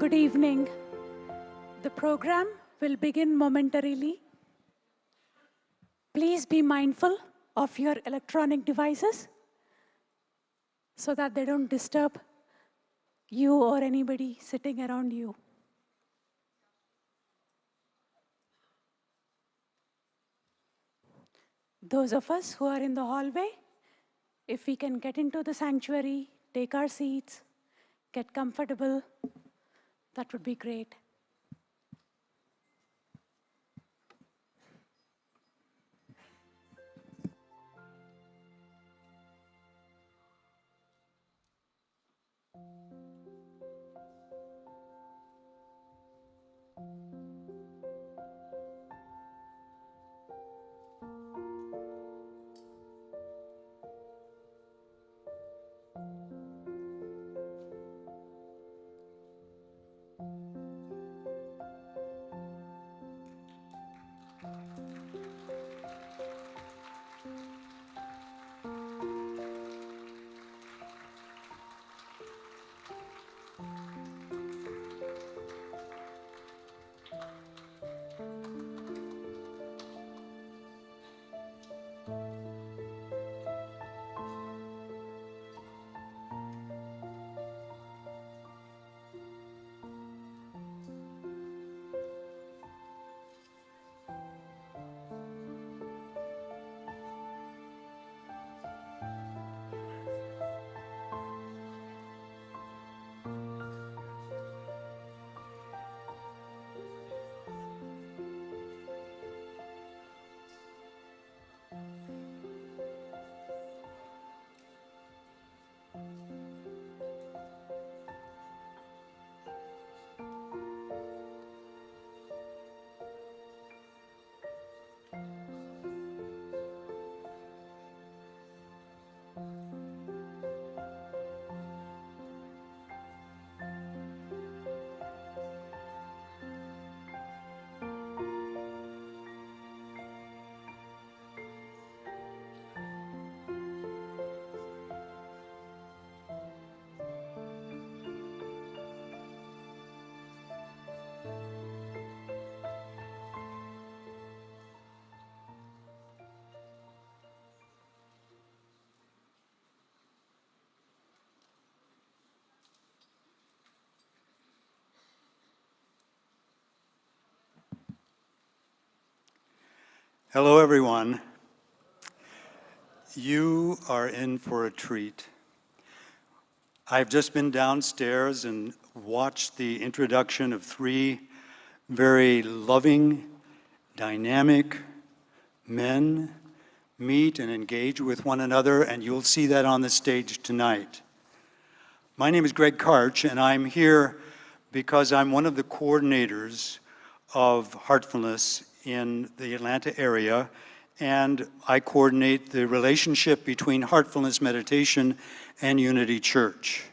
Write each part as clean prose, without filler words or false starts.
Good evening. The program will begin momentarily. Please be mindful of your electronic devices so that they don't disturb you or anybody sitting around you. Those of us who are in the hallway, if we can get into the sanctuary, take our seats, get comfortable, that would be great. Hello, everyone. You are in for a treat. I've just been downstairs and watched the introduction of three very loving, dynamic men meet and engage with one another, and you'll see that on the stage tonight. My name is Greg Karch, and I'm here because I'm one of the coordinators of Heartfulness in the Atlanta area, and I coordinate the relationship between Heartfulness Meditation and Unity Church.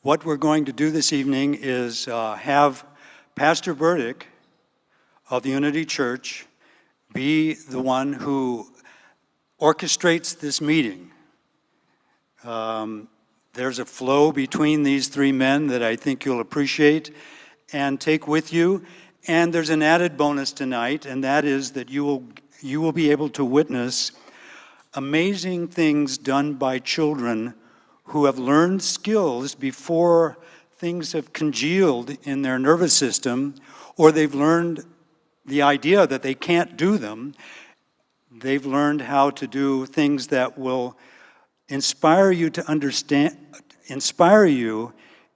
What we're going to do this evening is have Pastor Burdick of the Unity Church be the one who orchestrates this meeting. There's a flow between these three men that I think you'll appreciate and take with you. And there's an added bonus tonight, and that is that you will be able to witness amazing things done by children who have learned skills before things have congealed in their nervous system, or they've learned the idea that they can't do them. They've learned how to do things that will inspire you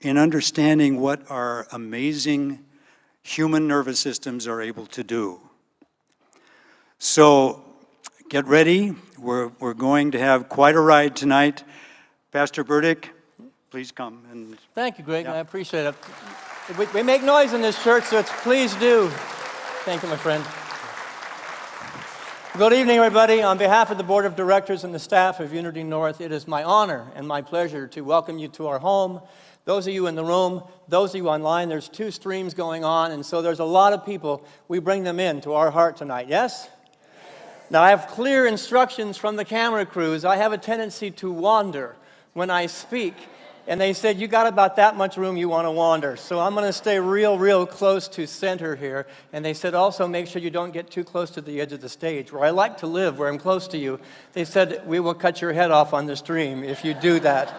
in understanding what our amazing human nervous systems are able to do. So get ready. We're going to have quite a ride tonight. Pastor Burdick, please come. And thank you, Greg. Yeah. I appreciate it. We make noise in this church, so please do. Thank you, my friend. Good evening, everybody. On behalf of the Board of Directors and the staff of Unity North, it is my honor and my pleasure to welcome you to our home. Those of you in the room, those of you online, there's 2 streams going on, and so there's a lot of people. We bring them in to our heart tonight, yes? Now, I have clear instructions from the camera crews. I have a tendency to wander when I speak, and they said, you got about that much room you want to wander. So I'm going to stay real close to center here. And they said also make sure you don't get too close to the edge of the stage, where I like to live, where I'm close to you. They said, we will cut your head off on the stream if you do that.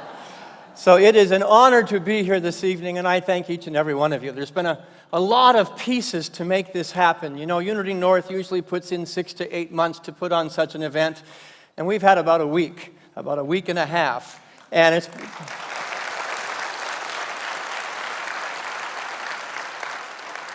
So it is an honor to be here this evening, and I thank each and every one of you. There's been a lot of pieces to make this happen. You know, Unity North usually puts in 6 to 8 months to put on such an event, and we've had about a week and a half. And it's...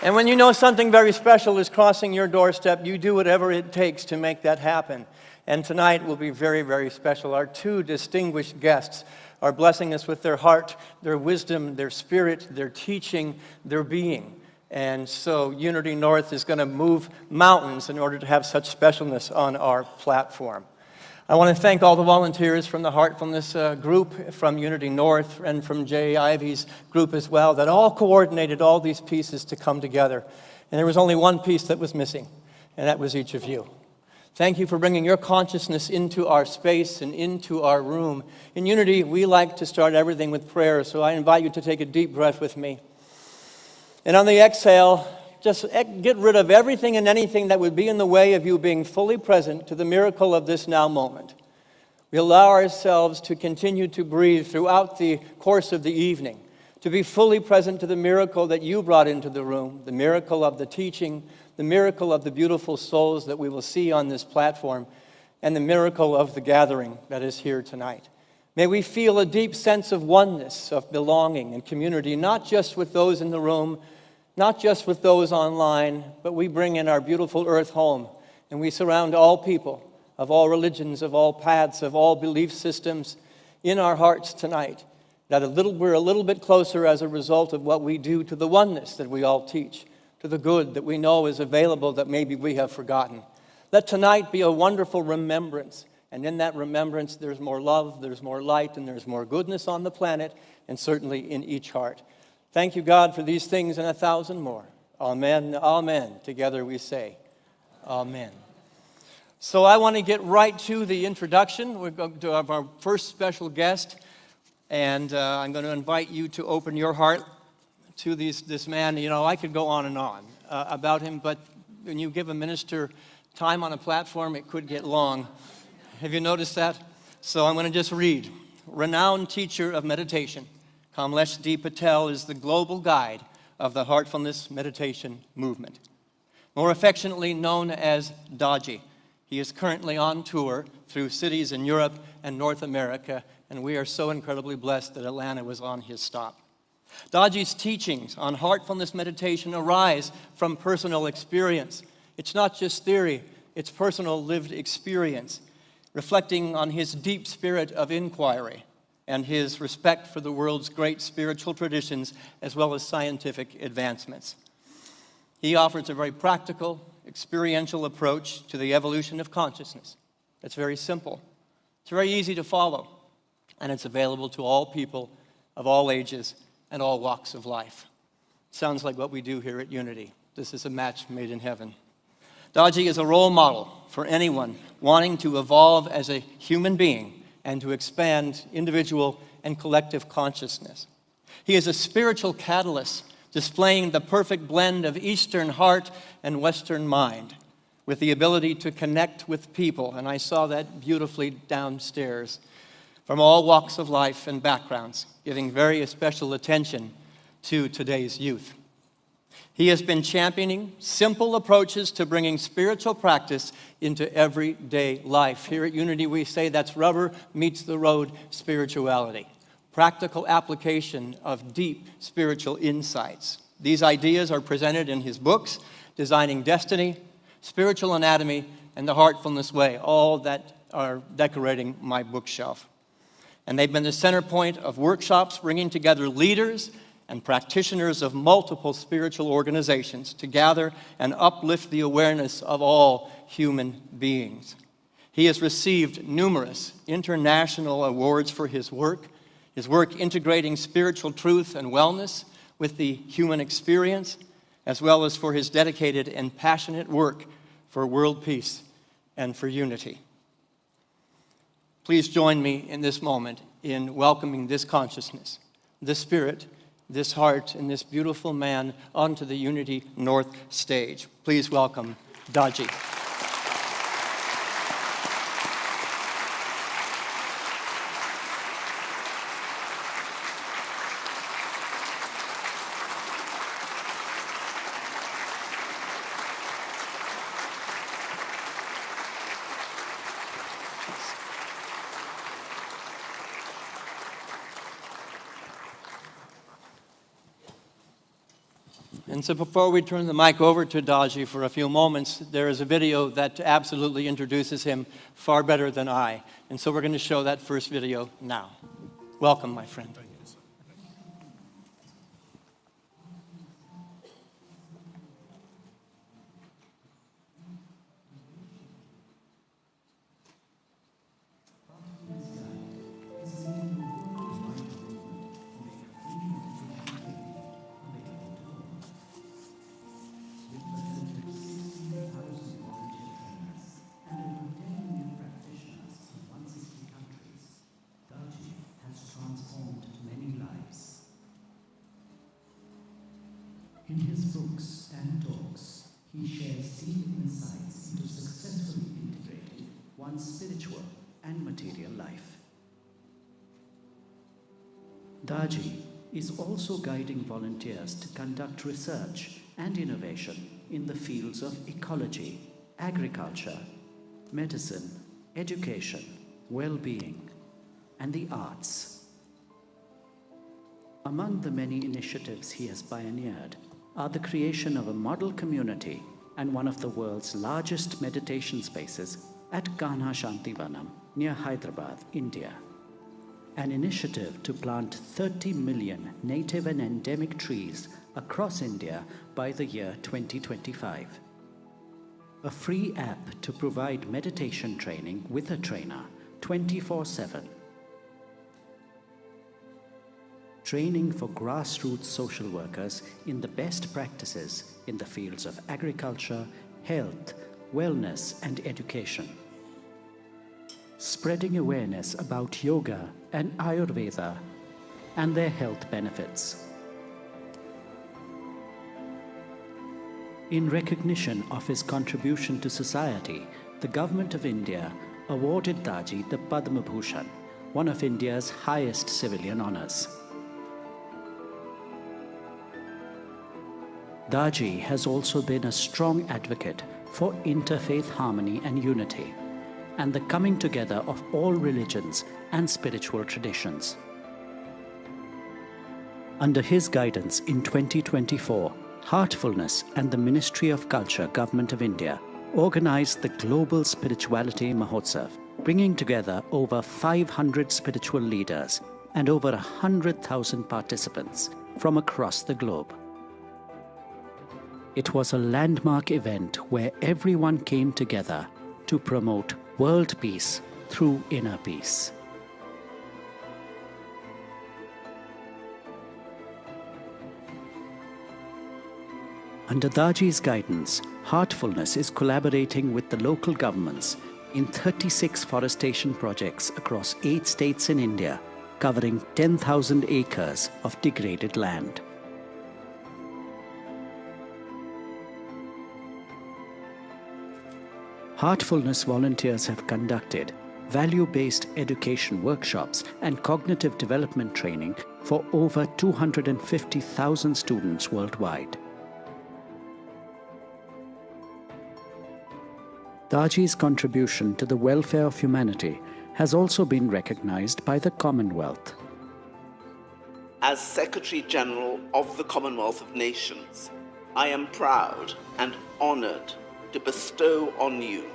And when you know something very special is crossing your doorstep, you do whatever it takes to make that happen. And tonight will be very special. Our 2 distinguished guests are blessing us with their heart, their wisdom, their spirit, their teaching, their being. And so Unity North is going to move mountains in order to have such specialness on our platform. I want to thank all the volunteers from the Heartfulness group, from Unity North, and from Jay Ivy's group as well, that all coordinated all these pieces to come together. And there was only one piece that was missing, and that was each of you. Thank you for bringing your consciousness into our space and into our room. In Unity, we like to start everything with prayer, so I invite you to take a deep breath with me. And on the exhale, just get rid of everything and anything that would be in the way of you being fully present to the miracle of this now moment. We allow ourselves to continue to breathe throughout the course of the evening, to be fully present to the miracle that you brought into the room, the miracle of the teaching, the miracle of the beautiful souls that we will see on this platform, and the miracle of the gathering that is here tonight. May we feel a deep sense of oneness, of belonging and community, not just with those in the room, not just with those online, but we bring in our beautiful earth home, and we surround all people of all religions, of all paths, of all belief systems in our hearts tonight, that we're a little bit closer as a result of what we do to the oneness that we all teach, to the good that we know is available that maybe we have forgotten. Let tonight be a wonderful remembrance, and in that remembrance there's more love, there's more light, and there's more goodness on the planet, and certainly in each heart. Thank you, God, for these things and 1,000 more. Amen, amen. Together we say, amen. So I want to get right to the introduction. We're going to have our first special guest, and I'm going to invite you to open your heart to this man. You know, I could go on and on about him, but when you give a minister time on a platform, it could get long. Have you noticed that? So I'm going to just read. Renowned teacher of meditation, Kamlesh D. Patel is the global guide of the Heartfulness Meditation movement, more affectionately known as Daaji. He is currently on tour through cities in Europe and North America, and we are so incredibly blessed that Atlanta was on his stop. Daaji's teachings on heartfulness meditation arise from personal experience. It's not just theory, it's personal lived experience, reflecting on his deep spirit of inquiry and his respect for the world's great spiritual traditions as well as scientific advancements. He offers a very practical, experiential approach to the evolution of consciousness. It's very simple. It's very easy to follow, and it's available to all people of all ages and all walks of life. Sounds like what we do here at Unity. This is a match made in heaven. Daaji is a role model for anyone wanting to evolve as a human being and to expand individual and collective consciousness. He is a spiritual catalyst, displaying the perfect blend of Eastern heart and Western mind, with the ability to connect with people, and I saw that beautifully downstairs, from all walks of life and backgrounds, giving very special attention to today's youth. He has been championing simple approaches to bringing spiritual practice into everyday life. Here at Unity, we say that's rubber meets the road spirituality, practical application of deep spiritual insights. These ideas are presented in his books, Designing Destiny, Spiritual Anatomy, and The Heartfulness Way, all that are decorating my bookshelf. And they've been the center point of workshops bringing together leaders and practitioners of multiple spiritual organizations to gather and uplift the awareness of all human beings. He has received numerous international awards for his work integrating spiritual truth and wellness with the human experience, as well as for his dedicated and passionate work for world peace and for unity. Please join me in this moment in welcoming this consciousness, this spirit, this heart, and this beautiful man onto the Unity North stage. Please welcome Daaji. And so before we turn the mic over to Daaji for a few moments, there is a video that absolutely introduces him far better than I. And so we're going to show that first video now. Welcome, my friend. In his books and talks, he shares deep insights into successfully integrating one's spiritual and material life. Daaji is also guiding volunteers to conduct research and innovation in the fields of ecology, agriculture, medicine, education, well-being, and the arts. Among the many initiatives he has pioneered are the creation of a model community and one of the world's largest meditation spaces at Kanha Shantivanam near Hyderabad, India. An initiative to plant 30 million native and endemic trees across India by the year 2025. A free app to provide meditation training with a trainer 24/7. Training for grassroots social workers in the best practices in the fields of agriculture, health, wellness, and education. Spreading awareness about yoga and Ayurveda and their health benefits. In recognition of his contribution to society, the Government of India awarded Daaji the Padma Bhushan, one of India's highest civilian honors. Daaji has also been a strong advocate for interfaith harmony and unity, and the coming together of all religions and spiritual traditions. Under his guidance in 2024, Heartfulness and the Ministry of Culture, Government of India, organized the Global Spirituality Mahotsav, bringing together over 500 spiritual leaders and over 100,000 participants from across the globe. It was a landmark event where everyone came together to promote world peace through inner peace. Under Daaji's guidance, Heartfulness is collaborating with the local governments in 36 forestation projects across 8 states in India, covering 10,000 acres of degraded land. Heartfulness volunteers have conducted value-based education workshops and cognitive development training for over 250,000 students worldwide. Daaji's contribution to the welfare of humanity has also been recognized by the Commonwealth. As Secretary General of the Commonwealth of Nations, I am proud and honored to bestow on you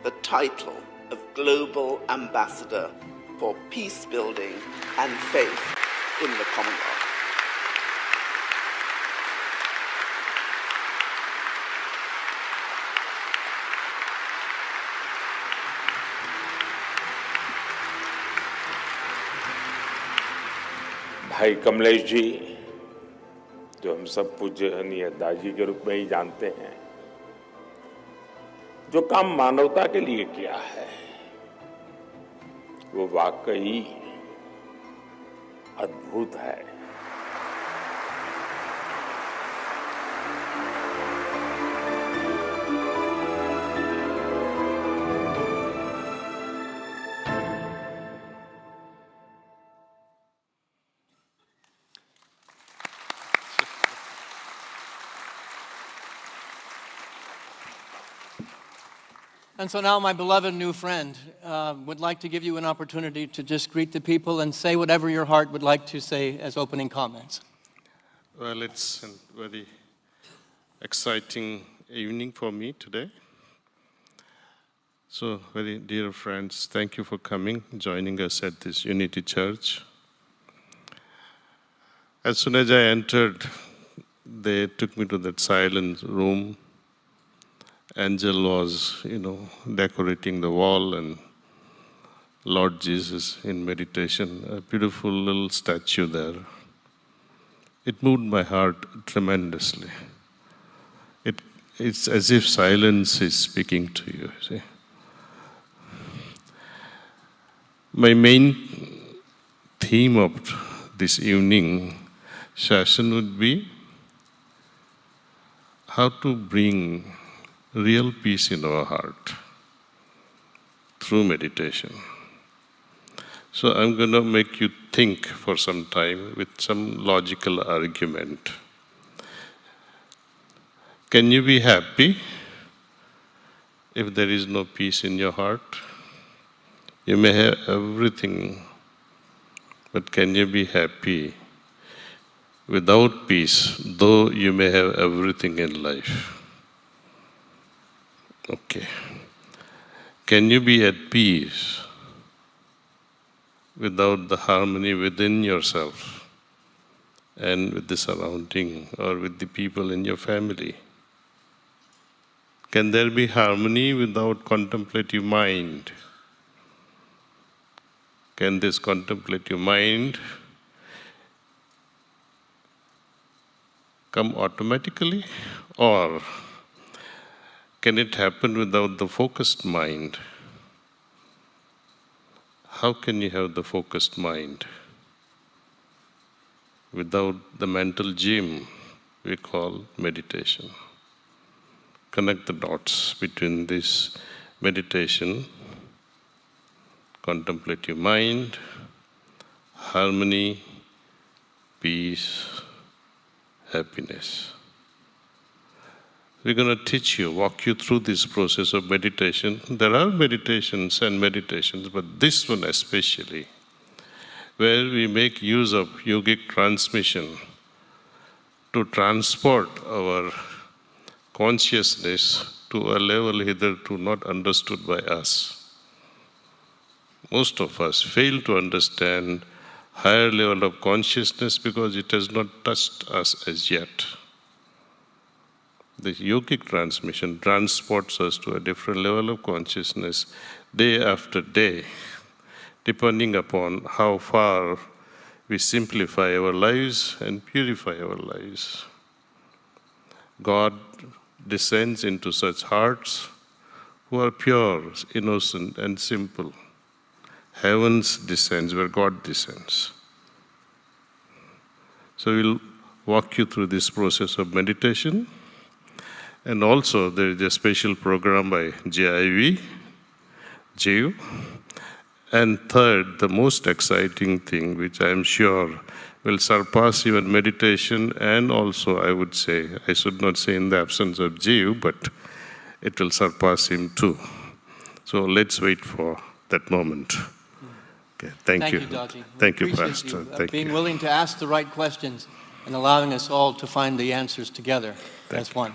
the title of Global Ambassador for Peace Building and Faith in the Commonwealth. भाई कमलेश जी, जो हम सब पूज्यनीय दाजी के रूप में ही जानते हैं, जो काम मानवता के लिए किया है वो वाकई अद्भुत है। And so now my beloved new friend would like to give you an opportunity to just greet the people and say whatever your heart would like to say as opening comments. Well, it's a very exciting evening for me today. So, very dear friends, thank you for coming, joining us at this Unity Church. As soon as I entered, they took me to that silent room. Angel was, decorating the wall, and Lord Jesus in meditation, a beautiful little statue there. It moved my heart tremendously. It's as if silence is speaking to you, see. My main theme of this evening session would be how to bring real peace in our heart through meditation. So I'm going to make you think for some time with some logical argument. Can you be happy if there is no peace in your heart? You may have everything, but can you be happy without peace, though you may have everything in life? Okay. Can you be at peace without the harmony within yourself and with the surrounding or with the people in your family? Can there be harmony without contemplative mind? Can this contemplative mind come automatically, or can it happen without the focused mind? How can you have the focused mind without the mental gym we call meditation? Connect the dots between this meditation, contemplative mind, harmony, peace, happiness. We're going to teach you, walk you through this process of meditation. There are meditations and meditations, but this one especially, where we make use of yogic transmission to transport our consciousness to a level hitherto not understood by us. Most of us fail to understand higher level of consciousness because it has not touched us as yet. The yogic transmission transports us to a different level of consciousness day after day, depending upon how far we simplify our lives and purify our lives. God descends into such hearts who are pure, innocent, and simple. Heavens descends where God descends. So we'll walk you through this process of meditation. And also there is a special program by JIV, Jiv. And third, the most exciting thing, which I am sure will surpass even meditation, and also I would say, I should not say in the absence of Jiv, but it will surpass him too. So let's wait for that moment. Okay, thank you. Daaji. Thank you, Appreciate Pastor. you, Thank being you. willing to ask the right questions and allowing us all to find the answers together as one.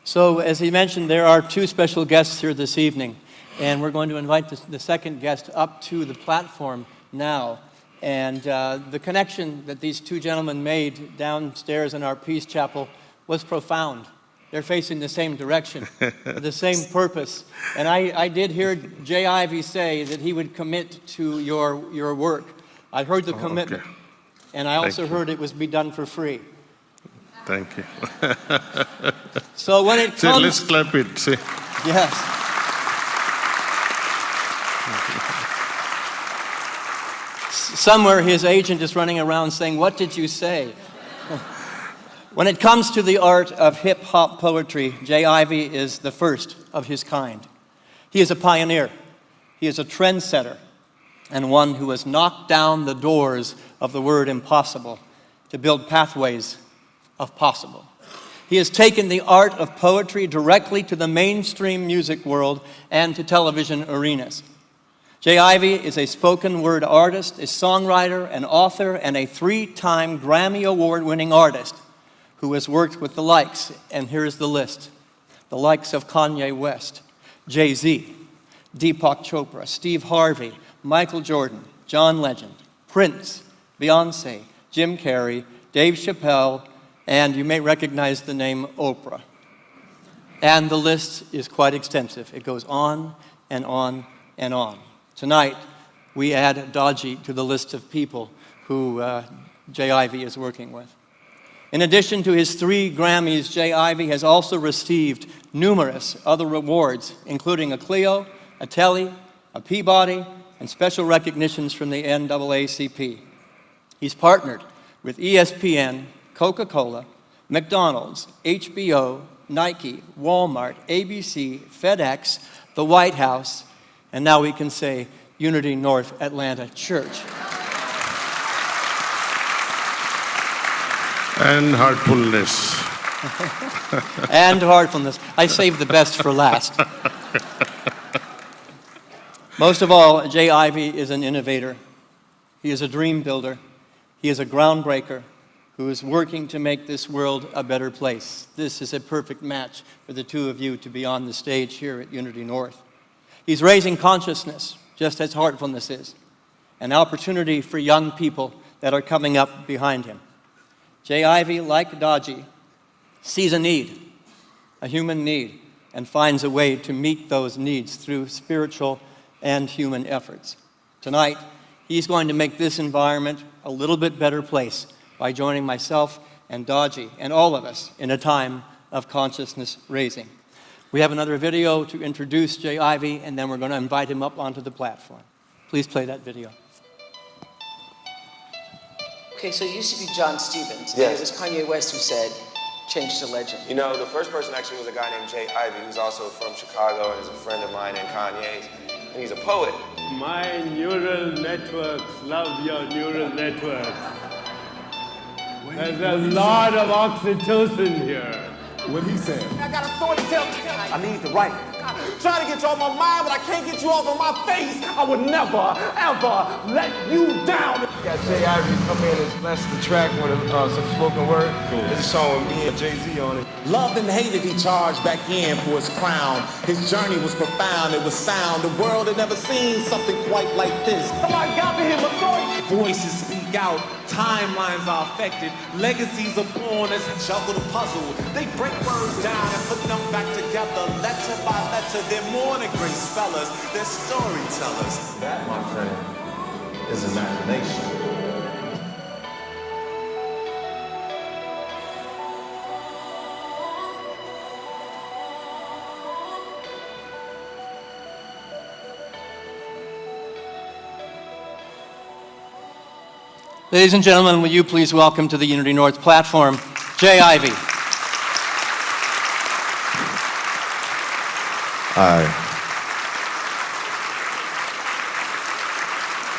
So, as he mentioned, there are two special guests here this evening, and we're going to invite the second guest up to the platform now. And the connection that these two gentlemen made downstairs in our Peace Chapel was profound. They're facing the same direction, the same purpose. And I did hear Jay Ivey say that he would commit to your work. I heard the commitment, okay. and I also Thank you. heard it was be done for free. Thank you. So when it See, comes... let's clap it. See. Yes. Somewhere his agent is running around saying, "What did you say?" When it comes to the art of hip-hop poetry, Jay Ivey is the first of his kind. He is a pioneer. He is a trendsetter, and one who has knocked down the doors of the word impossible to build pathways of possible. He has taken the art of poetry directly to the mainstream music world and to television arenas. Jay Ivey is a spoken word artist, a songwriter, an author, and a 3-time Grammy Award-winning artist who has worked with the likes, and here's the list, the likes of Kanye West, Jay-Z, Deepak Chopra, Steve Harvey, Michael Jordan, John Legend, Prince, Beyonce, Jim Carrey, Dave Chappelle, and you may recognize the name Oprah. And the list is quite extensive. It goes on and on and on. Tonight, we add Daaji to the list of people who Jay Ivey is working with. In addition to his 3 Grammys, Jay Ivey has also received numerous other awards, including a Clio, a Telly, a Peabody, and special recognitions from the NAACP. He's partnered with ESPN, Coca-Cola, McDonald's, HBO, Nike, Walmart, ABC, FedEx, the White House, and now we can say Unity North Atlanta Church. And heartfulness. And heartfulness. I saved the best for last. Most of all, Jay Ivey is an innovator. He is a dream builder. He is a groundbreaker who is working to make this world a better place. This is a perfect match for the two of you to be on the stage here at Unity North. He's raising consciousness, just as heartfulness is, an opportunity for young people that are coming up behind him. Jay Ivey, like Daaji, sees a need, a human need, and finds a way to meet those needs through spiritual and human efforts. Tonight, he's going to make this environment a little bit better place by joining myself and Daaji and all of us in a time of consciousness raising. We have another video to introduce Jay Ivey, and then we're going to invite him up onto the platform. Please play that video. Okay, so it used to be John Stevens, Yes. and it was Kanye West who said, change the legend. You know, the first person actually was a guy named Jay Ivey, who's also from Chicago and is a friend of mine and Kanye's, and he's a poet. My neural networks love your neural networks. There's a lot of oxytocin here. What he said? I got a story to tell. I need to write. Trying to get you off my mind, but I can't get you off of my face. I would never, ever let you down. Got Jay Ivy come in and bless the track with some spoken word. Cool. It's a song with me and Jay-Z on it. Loved and hated, he charged back in for his crown. His journey was profound, it was sound. The world had never seen something quite like this. Somebody got to hear my story. Voices speak out, timelines are affected, legacies are born as they juggle the puzzle. They break words down and put them back together, letter by letter. They're more than great spellers, they're storytellers. That, my friend, is imagination. Ladies and gentlemen, will you please welcome to the Unity North platform, Jay Ivy.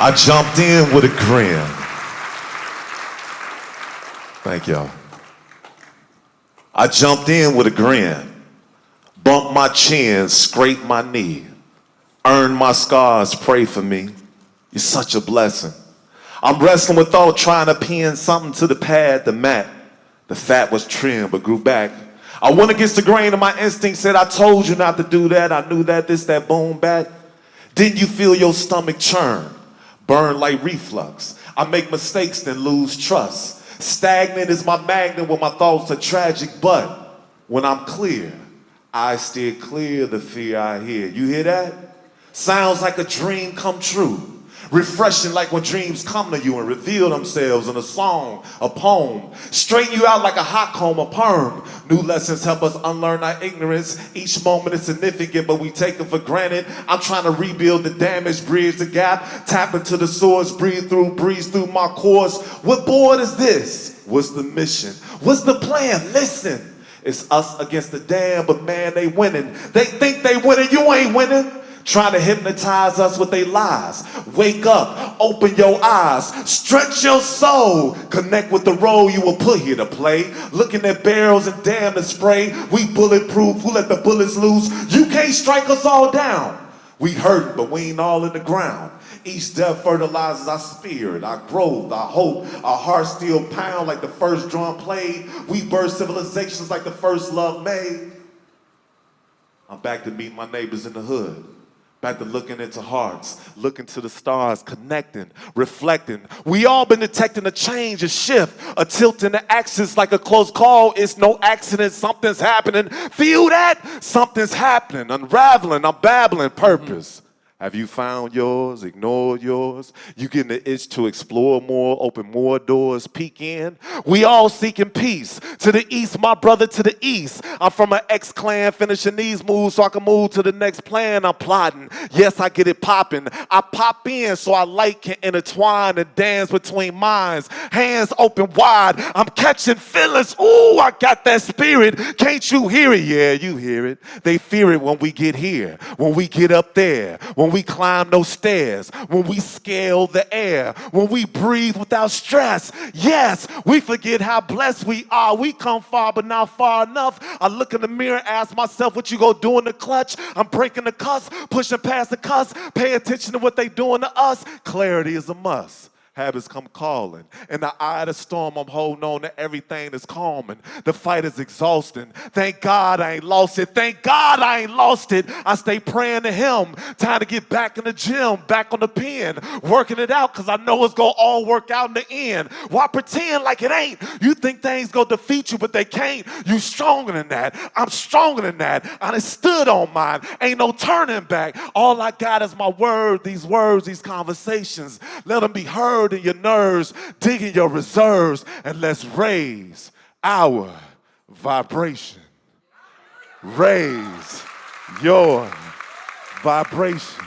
I jumped in with a grin. Thank y'all. I jumped in with a grin, bumped my chin, scraped my knee, earned my scars, pray for me. You're such a blessing. I'm wrestling with thought, trying to pin something to the pad, the mat. The fat was trimmed but grew back. I went against the grain of my instinct, said I told you not to do that. I knew that, this, that, boom, back. Didn't you feel your stomach churn? Burn like reflux. I make mistakes, then lose trust. Stagnant is my magnet when my thoughts are tragic, but when I'm clear, I steer clear of the fear I hear. You hear that? Sounds like a dream come true. Refreshing like when dreams come to you and reveal themselves in a song, a poem. Straighten you out like a hot comb, a perm. New lessons help us unlearn our ignorance. Each moment is significant, but we take them for granted. I'm trying to rebuild the damage, bridge the gap, tap into the source, breathe through, breeze through my course. What board is this? What's the mission? What's the plan? Listen, it's us against the damn, but man, they winning. They think they winning, you ain't winning. Trying to hypnotize us with their lies. Wake up, open your eyes, stretch your soul, connect with the role you were put here to play. Looking at barrels and damn the spray. We bulletproof, who let the bullets loose? You can't strike us all down. We hurt, but we ain't all in the ground. Each death fertilizes our spirit, our growth, our hope. Our hearts still pound like the first drum played. We birth civilizations like the first love made. I'm back to meet my neighbors in the hood. Back to looking into hearts, looking to the stars, connecting, reflecting. We all been detecting a change, a shift, a tilt in the axis like a close call. It's no accident, something's happening. Feel that? Something's happening, unraveling, I'm babbling purpose. Have you found yours, ignored yours? You getting the itch to explore more, open more doors, peek in? We all seeking peace. To the east, my brother, to the east. I'm from an ex-clan, finishing these moves so I can move to the next plan. I'm plotting. Yes, I get it popping. I pop in so our light can intertwine and dance between minds. Hands open wide. I'm catching feelings. Ooh, I got that spirit. Can't you hear it? Yeah, you hear it. They fear it when we get here, when we get up there, when we climb those stairs, when we scale the air, when we breathe without stress. Yes, we forget how blessed we are. We come far, but not far enough. I look in the mirror, ask myself, what you gonna do in the clutch? I'm breaking the cuss, pushing past the cuss. Pay attention to what they doing to us. Clarity is a must. Habits come calling. In the eye of the storm, I'm holding on to everything that's calming. The fight is exhausting. Thank God I ain't lost it. Thank God I ain't lost it. I stay praying to him. Time to get back in the gym, back on the pen. Working it out because I know it's going to all work out in the end. Why pretend like it ain't? You think things going to defeat you, but they can't. You stronger than that. I'm stronger than that. I done stood on mine. Ain't no turning back. All I got is my word, these words, these conversations. Let them be heard in your nerves, dig in your reserves, and let's raise our vibration. Raise your vibration.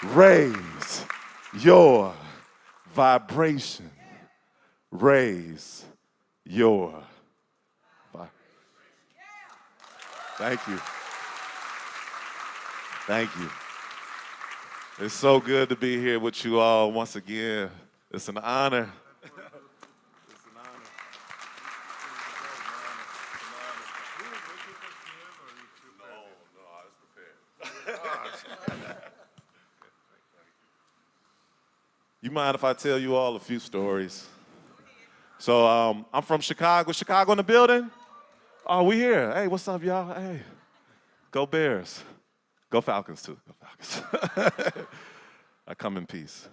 Raise your vibration. Raise your vibration. Thank you. Thank you. It's so good to be here with you all once again. It's an honor. It's an honor. You mind if I tell you all a few stories? So I'm from Chicago. Chicago in the building? Oh, we here. Hey, what's up, y'all? Hey, go Bears. Go Falcons, too. Go Falcons. I come in peace.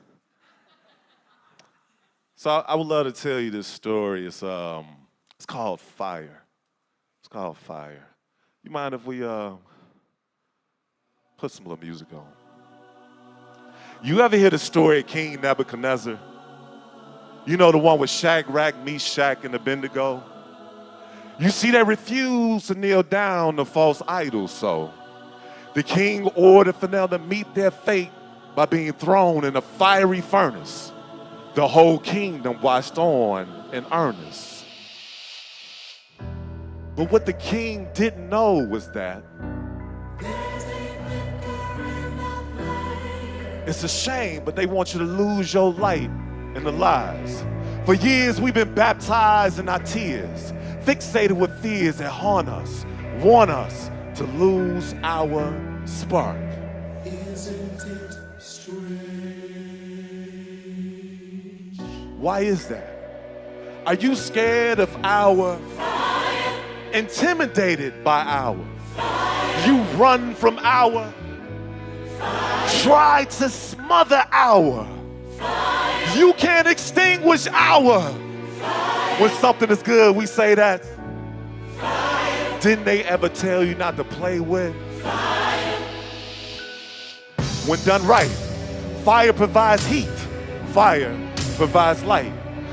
So I would love to tell you this story. It's called Fire. It's called Fire. You mind if we put some little music on? You ever hear the story of King Nebuchadnezzar? You know, the one with Shadrach, Meshach, and Abednego? You see, they refused to kneel down to false idols, so the king ordered for them to meet their fate by being thrown in a fiery furnace. The whole kingdom watched on in earnest. But what the king didn't know was that it's a shame, but they want you to lose your light in the lies. For years we've been baptized in our tears, fixated with fears that haunt us, want us to lose our spark. Isn't it strange? Why is that? Are you scared of our fire? Intimidated by our fire? You run from our fire? Try to smother our fire? You can't extinguish our fire? When something is good, we say that. Fire. Didn't they ever tell you not to play with fire? When done right, fire provides heat, fire provides light.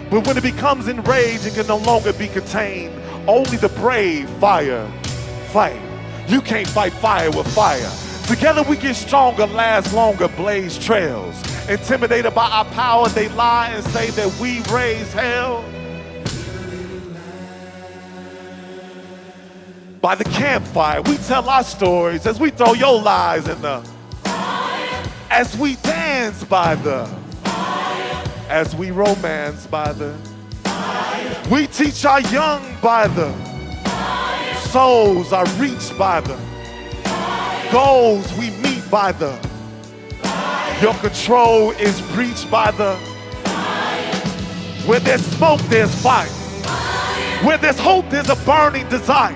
But when it becomes enraged, it can no longer be contained. Only the brave fire fight. You can't fight fire with fire. Together we get stronger, last longer, blaze trails. Intimidated by our power, they lie and say that we raise hell. By the campfire, we tell our stories as we throw your lies in the fire. As we dance by the fire. As we romance by the fire. We teach our young by the fire. Souls are reached by the fire. Goals we meet by the fire. Your control is breached by the fire. Where there's smoke, there's fire. Fire. Where there's hope, there's a burning desire.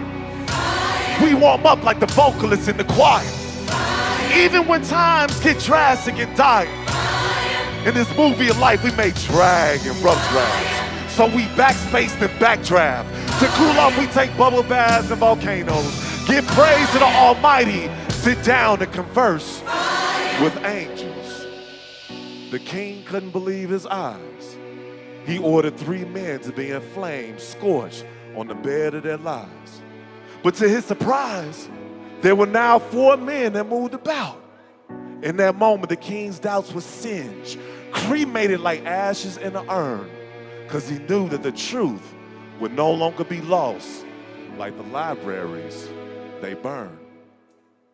We warm up like the vocalists in the choir. Fire. Even when times get drastic and dire. Fire. In this movie of life, we may drag and rough drafts. So we backspaced and backdraft. To cool off, we take bubble baths and volcanoes. Give praise to the Almighty. Sit down and converse with angels. The king couldn't believe his eyes. He ordered 3 men to be in flames, scorched on the bed of their lives. But to his surprise, there were now 4 men that moved about. In that moment, the king's doubts were singed, cremated like ashes in an urn, because he knew that the truth would no longer be lost like the libraries they burn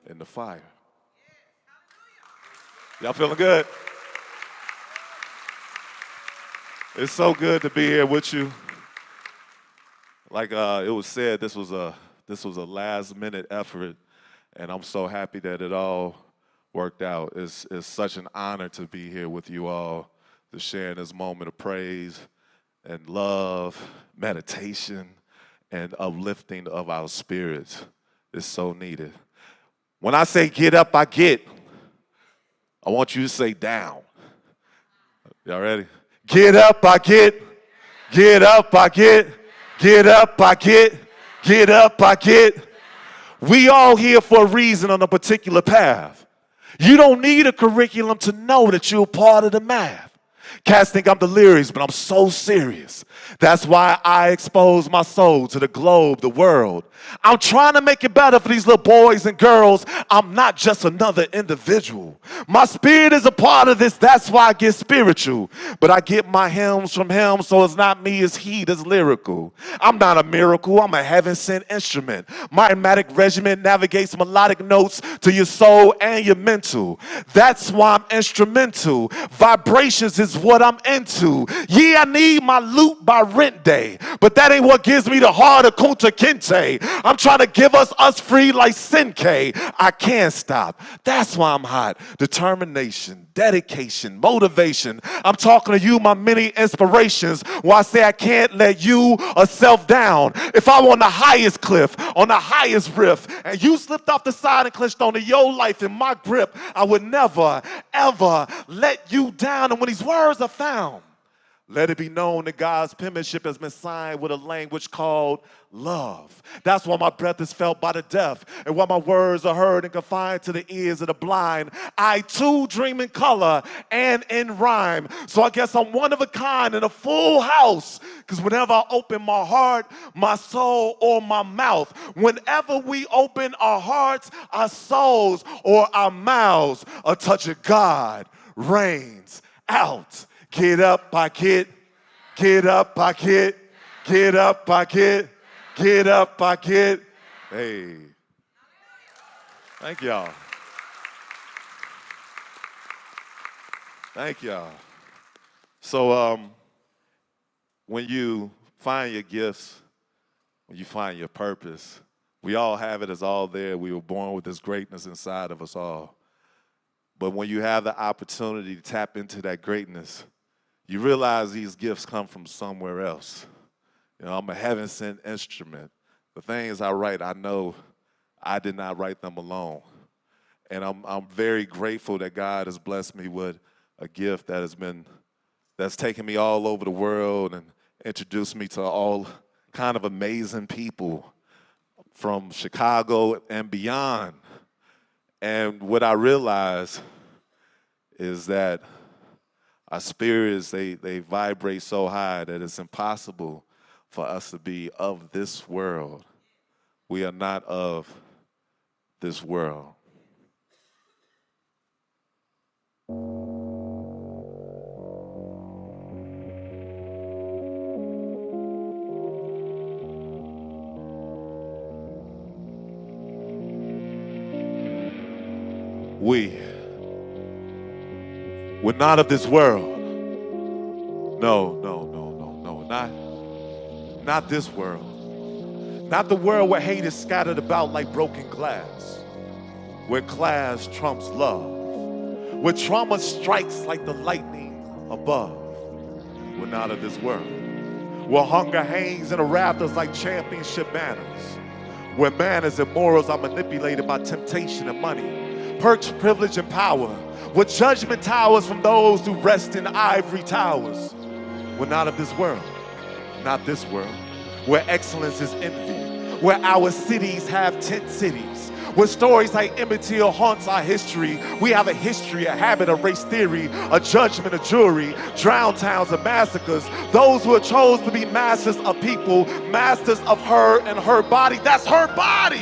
in the fire. Y'all feeling good? It's so good to be here with you. Like it was said, this was a last-minute effort, and I'm so happy that it all worked out. It's such an honor to be here with you all, to share in this moment of praise and love, meditation, and uplifting of our spirits. It's so needed. When I say get up, I get. I want you to say down. Y'all ready? Get up, I get. Get up, I get. Get up, I get. Get up, I get. We all here for a reason on a particular path. You don't need a curriculum to know that you're part of the math. Cats think I'm delirious, but I'm so serious. That's why I expose my soul to the globe, the world. I'm trying to make it better for these little boys and girls. I'm not just another individual. My spirit is a part of this. That's why I get spiritual. But I get my hymns from him, so it's not me, it's he that's lyrical. I'm not a miracle. I'm a heaven-sent instrument. My hermetic regiment navigates melodic notes to your soul and your mental. That's why I'm instrumental. Vibrations is what I'm into. Yeah, I need my loot by my rent day. But that ain't what gives me the heart of Kunta Kinte. I'm trying to give us free like Sinke. I can't stop. That's why I'm hot. Determination, dedication, motivation. I'm talking to you, my many inspirations, where I say I can't let you or self down. If I'm on the highest cliff, on the highest rift, and you slipped off the side and clenched onto your life in my grip, I would never, ever let you down. And when these words are found, let it be known that God's penmanship has been signed with a language called love. That's why my breath is felt by the deaf, and why my words are heard and confined to the ears of the blind. I too dream in color and in rhyme. So I guess I'm one of a kind in a full house, because whenever I open my heart, my soul, or my mouth, whenever we open our hearts, our souls, or our mouths, a touch of God reigns out. Get up, I kid. Get up, I kid. Get up, I kid. Get up, I kid. Hey. Thank y'all. Thank y'all. So when you find your gifts, when you find your purpose, we all have it as all there. We were born with this greatness inside of us all. But when you have the opportunity to tap into that greatness, you realize these gifts come from somewhere else. You know, I'm a heaven-sent instrument. The things I write, I know I did not write them alone. And I'm very grateful that God has blessed me with a gift that's taken me all over the world and introduced me to all kind of amazing people from Chicago and beyond. And what I realize is that our spirits, they vibrate so high that it's impossible for us to be of this world. We are not of this world. We're not of this world. No, not this world. Not the world where hate is scattered about like broken glass, where class trumps love, where trauma strikes like the lightning above. We're not of this world, where hunger hangs in the rafters like championship banners, where manners and morals are manipulated by temptation and money, perks, privilege, and power, where judgment towers from those who rest in ivory towers. We're not of this world, not this world, where excellence is envy, where our cities have tent cities, where stories like Emmett Till haunts our history. We have a history, a habit, a race theory, a judgment, a jury, drowned towns and massacres, those who are chosen to be masters of people, masters of her and her body. That's her body.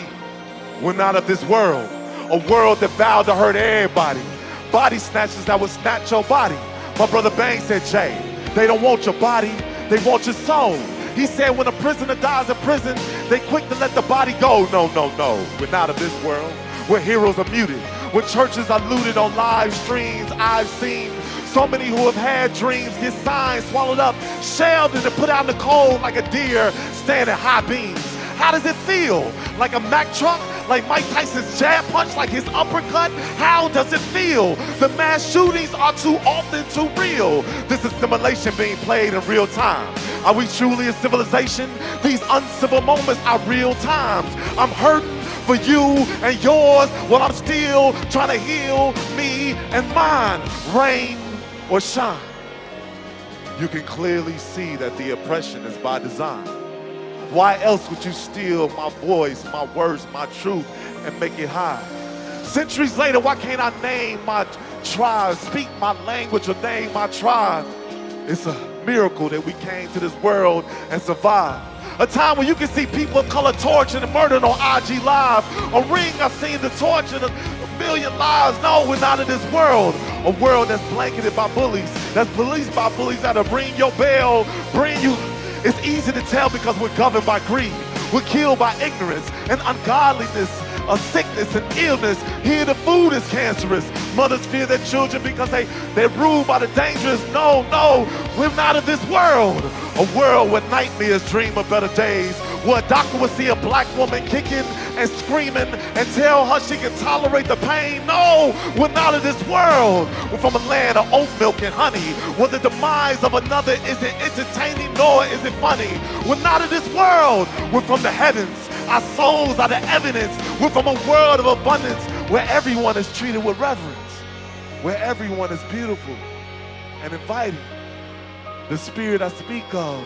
We're not of this world, a world that vowed to hurt everybody, body snatchers that would snatch your body. My brother Bang said, Jay, they don't want your body, they want your soul. He said when a prisoner dies in prison, they quick to let the body go. No. We're not of this world, where heroes are muted, where churches are looted on live streams. I've seen so many who have had dreams get signed, swallowed up, shelved, and put out in the cold like a deer standing high beams. How does it feel? Like a Mack truck? Like Mike Tyson's jab punch? Like his uppercut? How does it feel? The mass shootings are too often too real. This is simulation being played in real time. Are we truly a civilization? These uncivil moments are real times. I'm hurting for you and yours while I'm still trying to heal me and mine. Rain or shine. You can clearly see that the oppression is by design. Why else would you steal my voice, my words, my truth, and make it high? Centuries later, why can't I name my tribe, speak my language, or name my tribe? It's a miracle that we came to this world and survived. A time when you can see people of color tortured and murdered on IG Live. A ring I've seen the torture of a million lives. No, we're not in this world. A world that's blanketed by bullies, that's policed by bullies that'll bring your bail, bring you. It's easy to tell because we're governed by greed. We're killed by ignorance and ungodliness. of sickness and illness. Here the food is cancerous. Mothers fear their children because they're ruled by the dangerous. No, we're not of this world. A world where nightmares dream of better days, where a doctor will see a black woman kicking and screaming and tell her she can tolerate the pain. No, we're not of this world. We're from a land of oat milk and honey, where the demise of another isn't entertaining nor is it funny. We're not of this world. We're from the heavens. Our souls are the evidence. We're from a world of abundance where everyone is treated with reverence, where everyone is beautiful and inviting. The spirit I speak of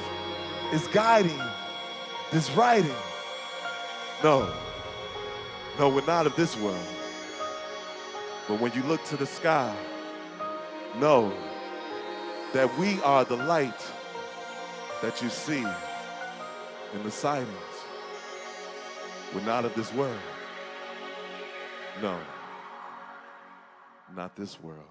is guiding this writing. No, we're not of this world. But when you look to the sky, know that we are the light that you see in the silence. We're not of this world. No, not this world.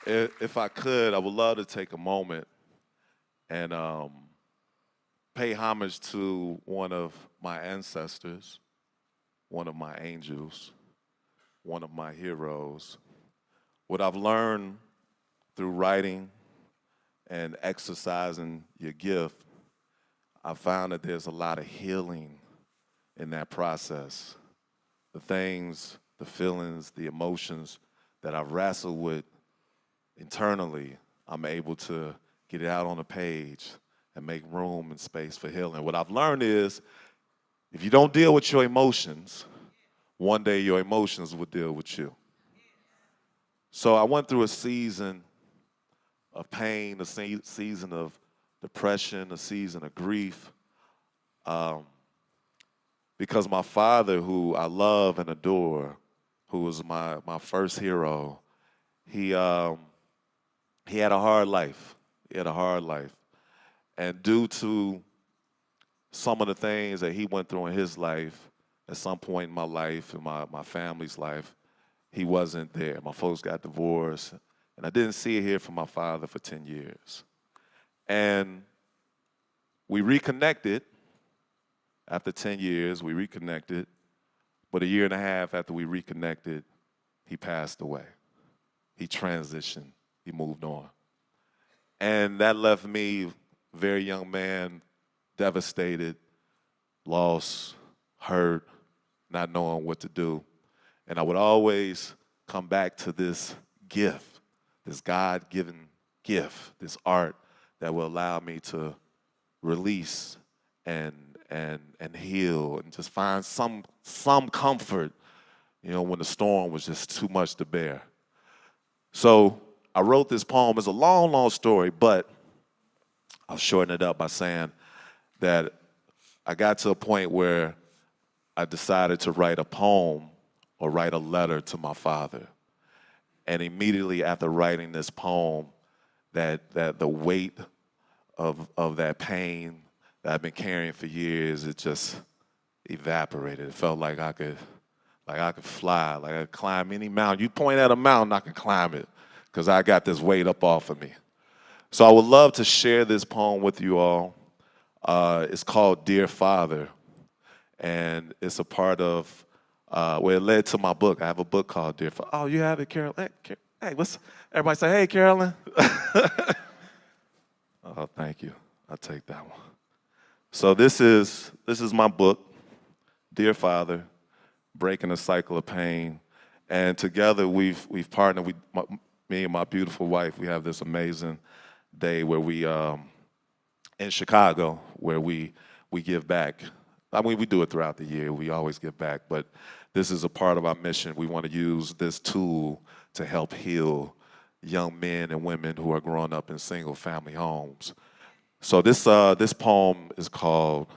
If I could, I would love to take a moment and pay homage to one of my ancestors, one of my angels, one of my heroes. What I've learned through writing and exercising your gift, I found that there's a lot of healing in that process. The things, the feelings, the emotions that I've wrestled with internally, I'm able to get it out on the page and make room and space for healing. What I've learned is, if you don't deal with your emotions, one day your emotions will deal with you. So I went through a season of pain, a season of depression, a season of grief, because my father, who I love and adore, who was my first hero, he had a hard life. He had a hard life. And due to some of the things that he went through in his life, at some point in my life and my family's life, he wasn't there. My folks got divorced, and I didn't see or hear from my father for 10 years. And we reconnected. After 10 years, we reconnected. But a year and a half after we reconnected, he passed away. He transitioned. He moved on. And that left me, very young man, devastated, lost, hurt, not knowing what to do. And I would always come back to this gift, this God-given gift, this art that will allow me to release and heal and just find some comfort, when the storm was just too much to bear. So I wrote this poem. It's a long, long story, but I'll shorten it up by saying that I got to a point where I decided to write a poem or write a letter to my father. And immediately after writing this poem, that the weight of that pain that I've been carrying for years, it just evaporated. It felt like I could fly, like I could climb any mountain. You point at a mountain, I could climb it, because I got this weight up off of me. So I would love to share this poem with you all. It's called Dear Father, and it's a part of, it led to my book. I have a book called Dear Father. Oh, you have it, Carolyn? Hey, everybody say, hey, Carolyn. Oh, thank you. I'll take that one. So this is my book, Dear Father, Breaking the Cycle of Pain. And together we've partnered, me and my beautiful wife, we have this amazing day where we, in Chicago, where we give back. I mean, we do it throughout the year. We always give back, but this is a part of our mission. We want to use this tool to help heal young men and women who are growing up in single-family homes. So this poem is called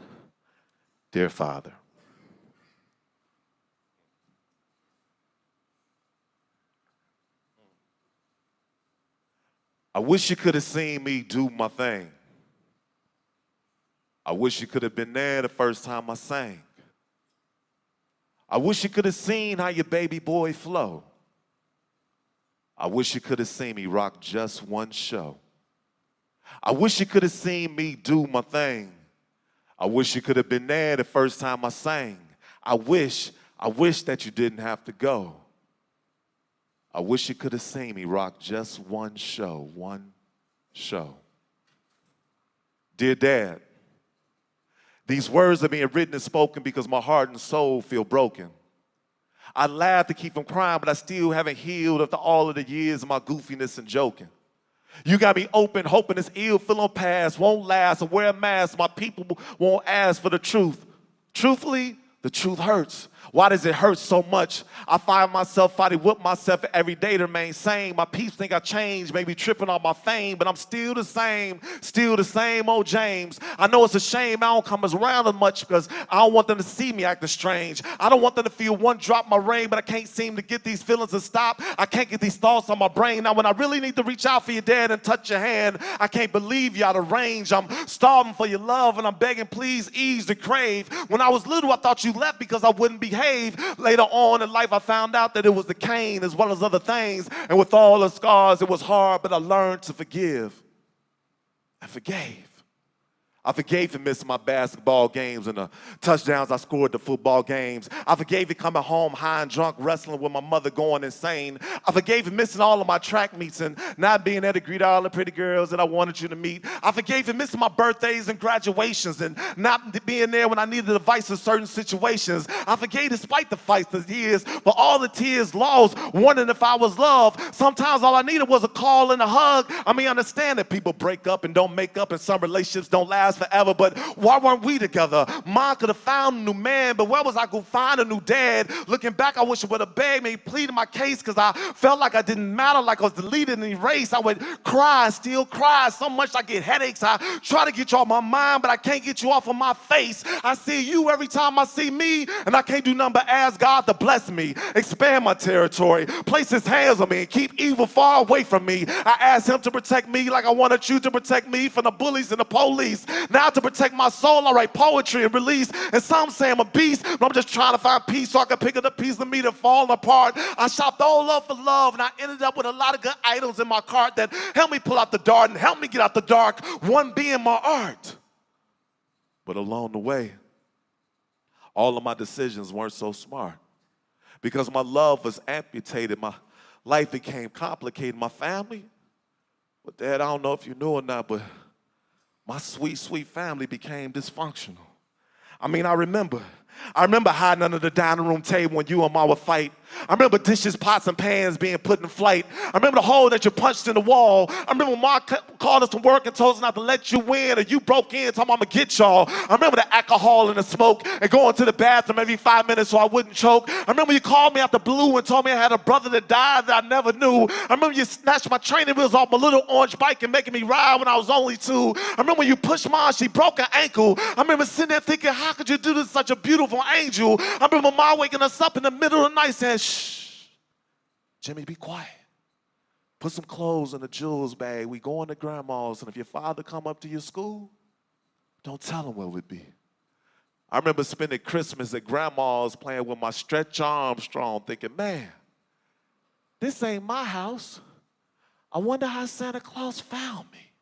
Dear Father. I wish you could have seen me do my thing. I wish you could have been there the first time I sang. I wish you could have seen how your baby boy flow. I wish you could have seen me rock just one show. I wish you could have seen me do my thing. I wish you could have been there the first time I sang. I wish that you didn't have to go. I wish you could have seen me rock just one show, one show. Dear Dad, these words are being written and spoken because my heart and soul feel broken. I laugh to keep from crying, but I still haven't healed after all of the years of my goofiness and joking. You got me open, hoping this ill feeling past won't last. I wear a mask, my people won't ask for the truth. Truthfully, the truth hurts. Why does it hurt so much? I find myself fighting with myself every day to remain sane. My peeps think I changed, maybe tripping on my fame, but I'm still the same old James. I know it's a shame I don't come as around as much because I don't want them to see me acting strange. I don't want them to feel one drop in my rain, but I can't seem to get these feelings to stop. I can't get these thoughts on my brain. Now when I really need to reach out for your dad and touch your hand, I can't believe you're out of range. I'm starving for your love and I'm begging, please ease the crave. When I was little, I thought you left because I wouldn't behave. Later on in life, I found out that it was the cane as well as other things. And with all the scars, it was hard, but I learned to forgive. I forgave. I forgave for missing my basketball games and the touchdowns I scored the football games. I forgave for coming home high and drunk, wrestling with my mother going insane. I forgave for missing all of my track meets and not being there to greet all the pretty girls that I wanted you to meet. I forgave for missing my birthdays and graduations and not being there when I needed advice in certain situations. I forgave despite the fights, the years, for all the tears lost, wondering if I was loved. Sometimes all I needed was a call and a hug. I mean, I understand that people break up and don't make up and some relationships don't last forever, but why weren't we together? Mom could have found a new man, but where was I going to find a new dad? Looking back, I wish I would have begged me, pleaded my case, because I felt like I didn't matter, like I was deleted and erased. I would cry, still cry so much I get headaches. I try to get you off my mind, but I can't get you off of my face. I see you every time I see me, and I can't do nothing but ask God to bless me, expand my territory, place his hands on me, and keep evil far away from me. I asked him to protect me like I wanted you to protect me from the bullies and the police. Now to protect my soul, I write poetry and release. And some say I'm a beast, but I'm just trying to find peace so I can pick up the piece of me that falling apart. I shopped all up for love, and I ended up with a lot of good items in my cart that helped me pull out the dart and help me get out the dark, one being my art. But along the way, all of my decisions weren't so smart because my love was amputated. My life became complicated. My family, but Dad, I don't know if you knew or not, but my sweet, sweet family became dysfunctional. I mean, I remember hiding under the dining room table when you and Ma would fight. I remember dishes, pots, and pans being put in flight. I remember the hole that you punched in the wall. I remember when Ma called us to work and told us not to let you in, and you broke in, told Mama get y'all. I remember the alcohol and the smoke and going to the bathroom every 5 minutes so I wouldn't choke. I remember you called me out the blue and told me I had a brother that died that I never knew. I remember you snatched my training wheels off my little orange bike and making me ride when I was only 2. I remember when you pushed Ma, she broke her ankle. I remember sitting there thinking, how could you do this to such a beautiful angel? I remember Ma waking us up in the middle of the night saying, shh, Jimmy, be quiet. Put some clothes in the jewels bag. We going to grandma's, and if your father come up to your school, don't tell him where we'd be. I remember spending Christmas at grandma's playing with my Stretch Armstrong thinking, man, this ain't my house. I wonder how Santa Claus found me.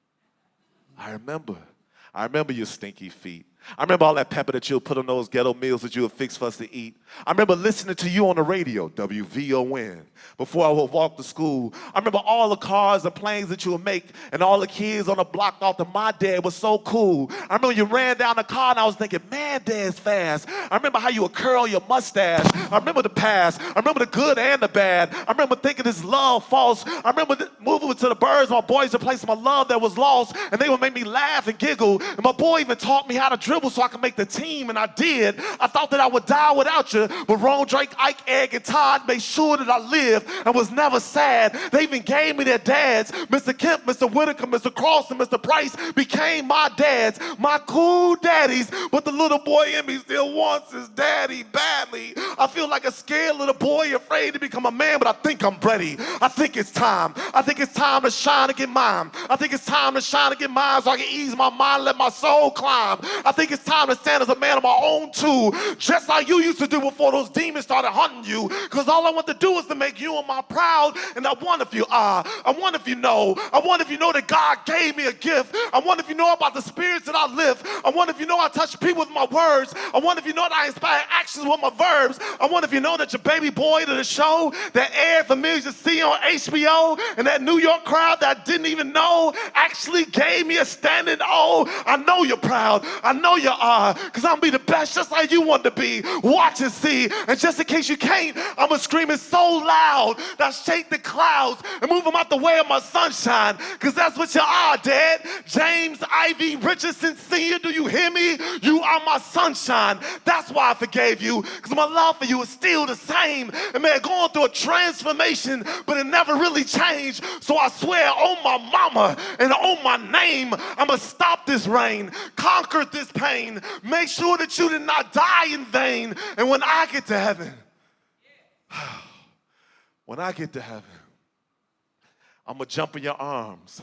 I remember your stinky feet. I remember all that pepper that you'll put on those ghetto meals that you would fix for us to eat. I remember listening to you on the radio, WVON, before I would walk to school. I remember all the cars and planes that you would make and all the kids on the block thought that my dad was so cool. I remember you ran down the car and I was thinking, man, Dad's fast. I remember how you would curl your mustache. I remember the past. I remember the good and the bad. I remember thinking this love false. I remember moving to the birds, my boys replaced my love that was lost, and they would make me laugh and giggle. And my boy even taught me how to dribble so I could make the team, and I did. I thought that I would die without you, but Ron, Drake, Ike, Egg, and Todd made sure that I lived and was never sad. They even gave me their dads. Mr. Kemp, Mr. Whitaker, Mr. Cross, and Mr. Price became my dads, my cool daddies, but the little boy in me still wants his daddy badly. I feel like a scared little boy afraid to become a man, but I think I'm ready. I think it's time. I think it's time to shine and get mine. I think it's time to shine and get mine so I can ease my mind, let my soul climb. I think it's time to stand as a man of my own too, just like you used to do before those demons started hunting you, because all I want to do is to make you and my proud, and I wonder if you are. I wonder if you know. I wonder if you know that God gave me a gift. I wonder if you know about the spirits that I live. I wonder if you know I touch people with my words. I wonder if you know that I inspire actions with my verbs. I wonder if you know that your baby boy to the show that aired for millions to see on HBO, and that New York crowd that I didn't even know actually gave me a standing O. I know you're proud. I know you are, because I'm going to be the best just like you want to be. Watch and see. And just in case you can't, I'm going to scream it so loud that I shake the clouds and move them out the way of my sunshine, because that's what you are, Dad. James Ivy Richardson Sr., do you hear me? You are my sunshine. That's why I forgave you, because my love for you is still the same. It may have gone through a transformation, but it never really changed. So I swear on my mama and on my name, I'm going to stop this rain, conquer this pain, make sure that you did not die in vain. And when I get to heaven, when I get to heaven, I'm going to jump in your arms.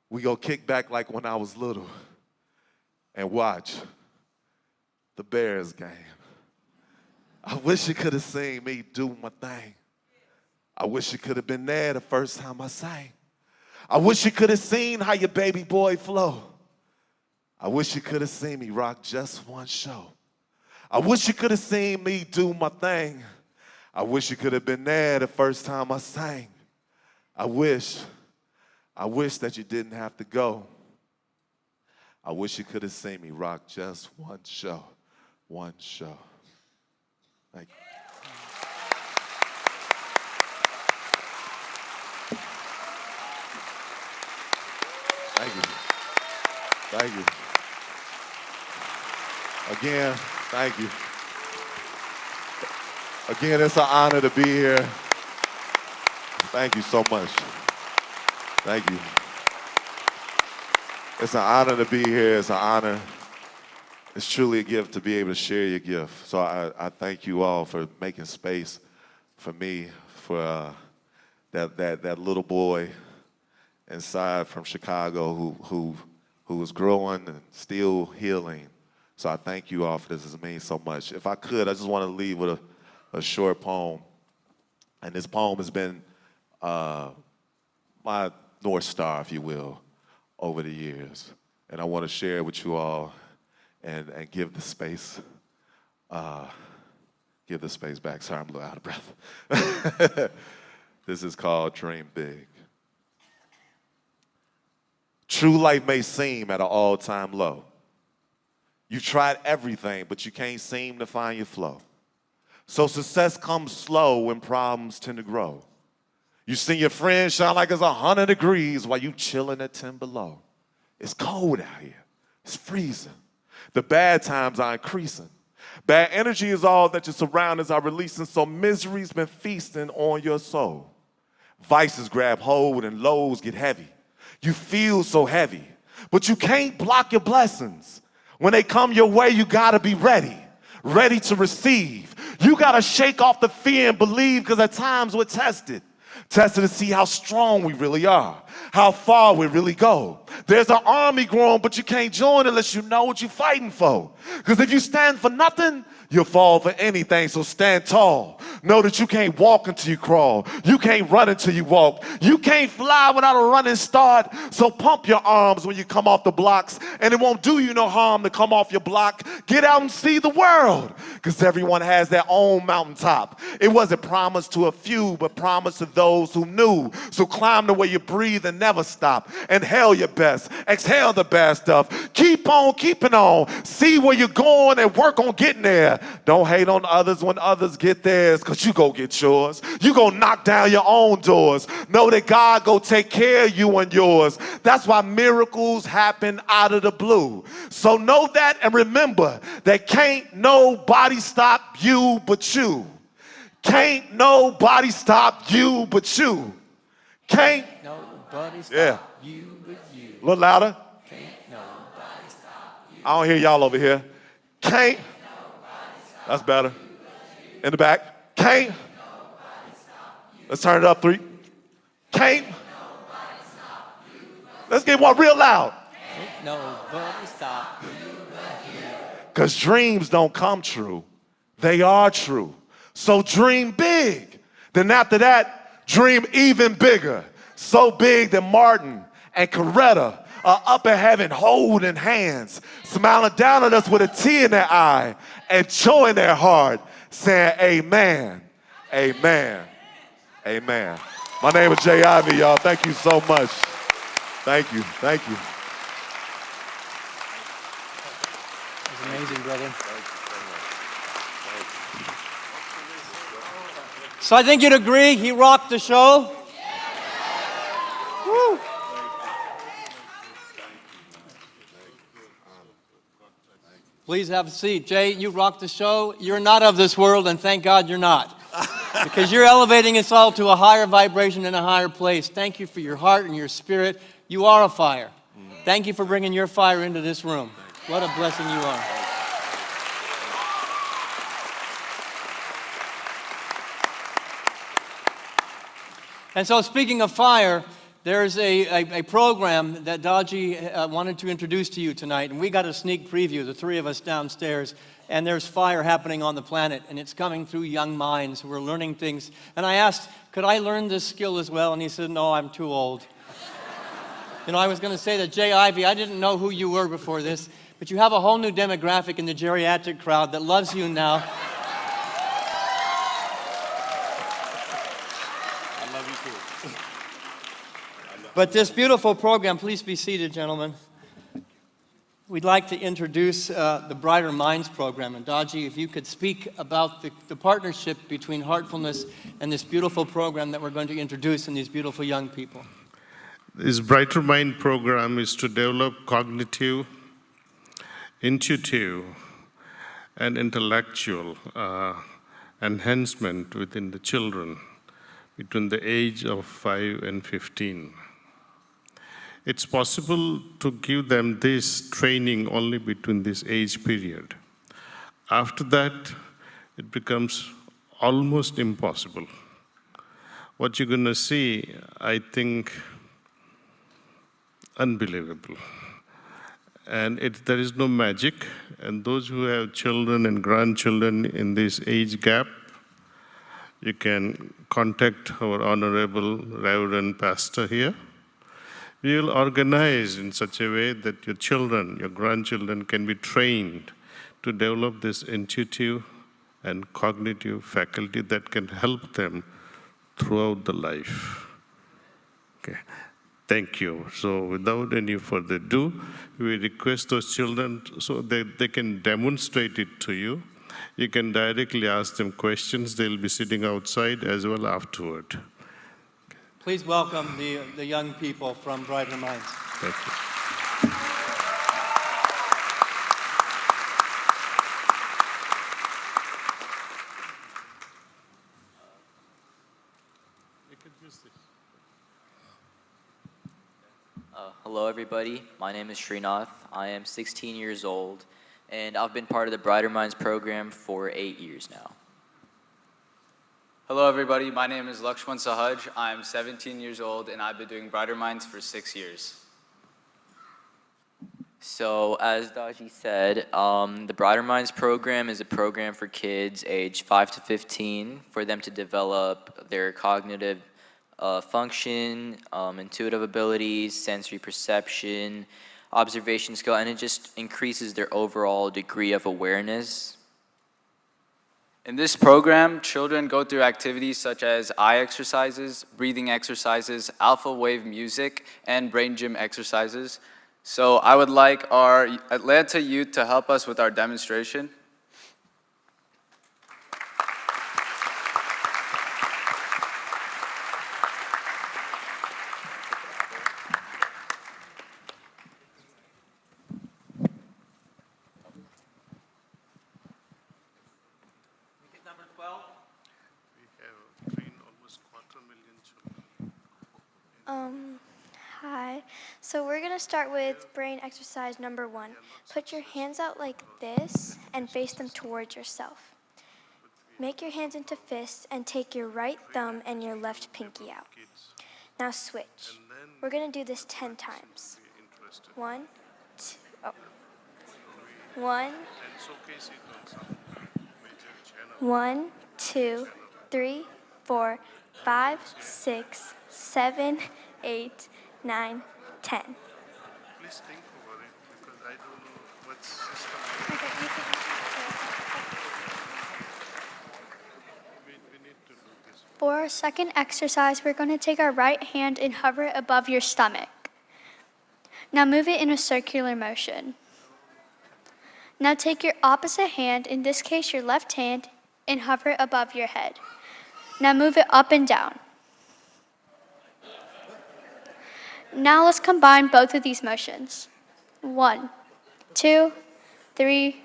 We go kick back like when I was little and watch the Bears game. I wish you could have seen me do my thing. I wish you could have been there the first time I sang. I wish you could have seen how your baby boy flow. I wish you could have seen me rock just one show. I wish you could have seen me do my thing. I wish you could have been there the first time I sang. I wish that you didn't have to go. I wish you could have seen me rock just one show. One show. Thank you. Thank you. Thank you. Again, thank you. Again, it's an honor to be here. Thank you so much. Thank you. It's an honor to be here. It's an honor. It's truly a gift to be able to share your gift. So I thank you all for making space for me, for that little boy inside from Chicago who was growing and still healing. So I thank you all for this. It means so much. If I could, I just want to leave with a short poem. And this poem has been my North Star, if you will, over the years. And I want to share it with you all and give the space. Give the space back. Sorry, I'm a little out of breath. This is called Dream Big. True life may seem at an all-time low. You've tried everything, but you can't seem to find your flow. So success comes slow when problems tend to grow. You see your friends shine like it's 100 degrees while you chilling at 10 below. It's cold out here. It's freezing. The bad times are increasing. Bad energy is all that your surroundings are releasing, so misery's been feasting on your soul. Vices grab hold and lows get heavy. You feel so heavy, but you can't block your blessings. When they come your way, you gotta be ready to receive. You gotta shake off the fear and believe, because at times we're tested to see how strong we really are, how far we really go. There's an army growing, but you can't join unless you know what you're fighting for. Because if you stand for nothing, you'll fall for anything, so stand tall. Know that you can't walk until you crawl. You can't run until you walk. You can't fly without a running start, so pump your arms when you come off the blocks, and it won't do you no harm to come off your block. Get out and see the world, because everyone has their own mountaintop. It wasn't promised to a few, but promised to those who knew. So climb the way you breathe and never stop. Inhale your best. Exhale the bad stuff. Keep on keeping on. See where you're going and work on getting there. Don't hate on others when others get theirs, because you go get yours. You go knock down your own doors. Know that God go take care of you and yours. That's why miracles happen out of the blue. So know that and remember that can't nobody stop you but you. Can't nobody stop you but you. Can't nobody stop you but you. A little louder. Can't nobody stop you. I don't hear y'all over here. Can't. That's better. In the back. Can't. Let's turn it up 3. Can't. Let's get one real loud. Ain't nobody stop. Because dreams don't come true. They are true. So dream big. Then after that, dream even bigger. So big that Martin and Coretta are up in heaven holding hands, smiling down at us with a tear in their eye and joy in their heart, saying amen, amen, amen. My name is Jay Ivy, y'all. Thank you so much. Thank you, thank you. It's amazing, brother. So I think you'd agree he rocked the show. Woo. Please have a seat. Jay, you rocked the show. You're not of this world, and thank God you're not. Because you're elevating us all to a higher vibration and a higher place. Thank you for your heart and your spirit. You are a fire. Thank you for bringing your fire into this room. What a blessing you are. And so speaking of fire, there's a program that Daaji wanted to introduce to you tonight, and we got a sneak preview, the three of us downstairs, and there's fire happening on the planet, and it's coming through young minds who are learning things. And I asked, could I learn this skill as well? And he said, no, I'm too old. I was going to say that Jay Ivy, I didn't know who you were before this, but you have a whole new demographic in the geriatric crowd that loves you now. But this beautiful program, please be seated, gentlemen. We'd like to introduce the Brighter Minds program. And Daaji, if you could speak about the partnership between Heartfulness and this beautiful program that we're going to introduce and these beautiful young people. This Brighter Mind program is to develop cognitive, intuitive, and intellectual enhancement within the children between the age of 5 and 15. It's possible to give them this training only between this age period. After that, it becomes almost impossible. What you're going to see, I think, unbelievable. And there is no magic. And those who have children and grandchildren in this age gap, you can contact our Honorable Reverend Pastor here. We will organize in such a way that your children, your grandchildren can be trained to develop this intuitive and cognitive faculty that can help them throughout the life. Okay. Thank you. So without any further ado, we request those children so that they can demonstrate it to you. You can directly ask them questions. They'll be sitting outside as well afterward. Please welcome the young people from Brighter Minds. Thank you. Hello everybody, my name is Srinath. I am 16 years old and I've been part of the Brighter Minds program for 8 years now. Hello everybody, my name is Lakshman Sahaj. I'm 17 years old and I've been doing Brighter Minds for 6 years. So as Daaji said, the Brighter Minds program is a program for kids age 5 to 15 for them to develop their cognitive function, intuitive abilities, sensory perception, observation skill, and it just increases their overall degree of awareness. In this program, children go through activities such as eye exercises, breathing exercises, alpha wave music, and brain gym exercises. So I would like our Atlanta youth to help us with our demonstration. Hi. So we're going to start with brain exercise number 1. Put your hands out like this and face them towards yourself. Make your hands into fists and take your right thumb and your left pinky out. Now switch. We're going to do this 10 times. 1, oh. 1, 1, 2, 3, 4, 5, 6, 7, 8, 9, 10. Please think over it because I don't know what system. We need to do this. For our second exercise, we're going to take our right hand and hover it above your stomach. Now move it in a circular motion. Now take your opposite hand, in this case your left hand, and hover it above your head. Now move it up and down. Now let's combine both of these motions. 1, 2, 3,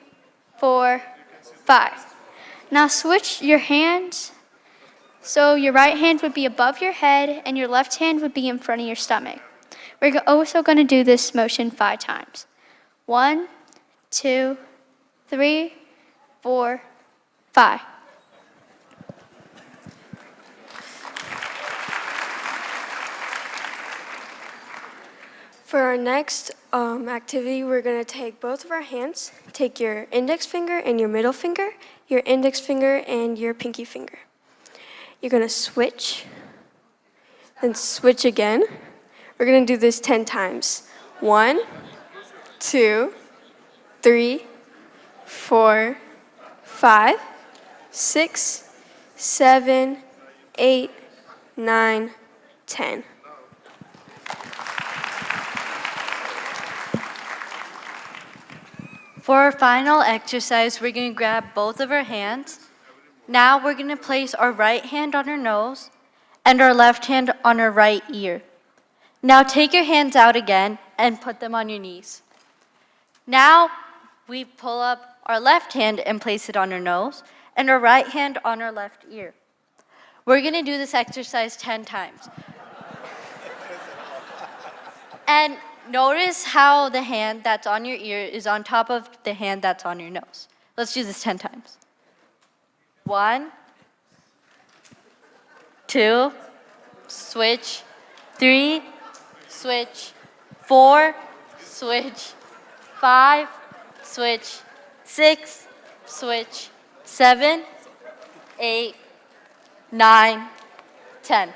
4, 5. Now switch your hands. So your right hand would be above your head and your left hand would be in front of your stomach. We're also going to do this motion 5 times. 1, 2, 3, 4, 5. For our next activity, we're going to take both of our hands, take your index finger and your middle finger, your index finger and your pinky finger. You're going to switch, then switch again. We're going to do this 10 times. 1, 2, 3, 4, 5, 6, 7, 8, 9, 10. For our final exercise, we're going to grab both of our hands. Now we're going to place our right hand on our nose and our left hand on our right ear. Now take your hands out again and put them on your knees. Now we pull up our left hand and place it on our nose and our right hand on our left ear. We're going to do this exercise 10 times. And notice how the hand that's on your ear is on top of the hand that's on your nose. Let's do this 10 times. 1, 2, switch, 3, switch, 4, switch, 5, switch, 6, switch, 7, 8, 9, 10.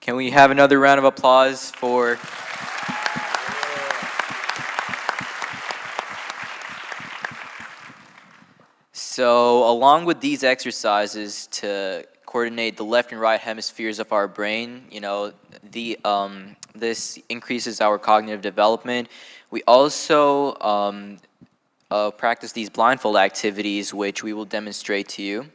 Can we have another round of applause for... So along with these exercises to coordinate the left and right hemispheres of our brain, this increases our cognitive development. We also practice these blindfold activities, which we will demonstrate to you.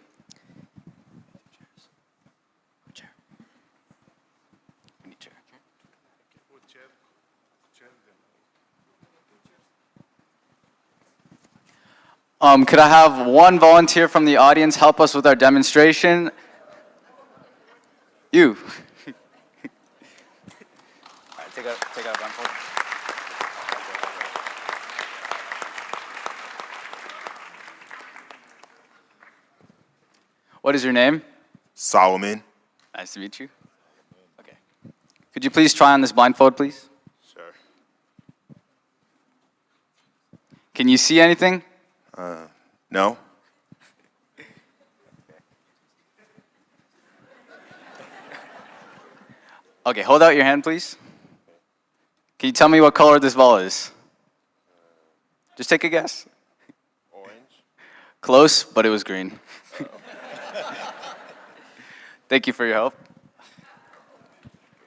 Could I have one volunteer from the audience help us with our demonstration? You. All right, take out a blindfold. What is your name? Solomon. Nice to meet you. Okay. Could you please try on this blindfold, please? Sure. Can you see anything? No. Okay, hold out your hand, please. Can you tell me what color this ball is? Just take a guess. Orange. Close, but it was green. Thank you for your help.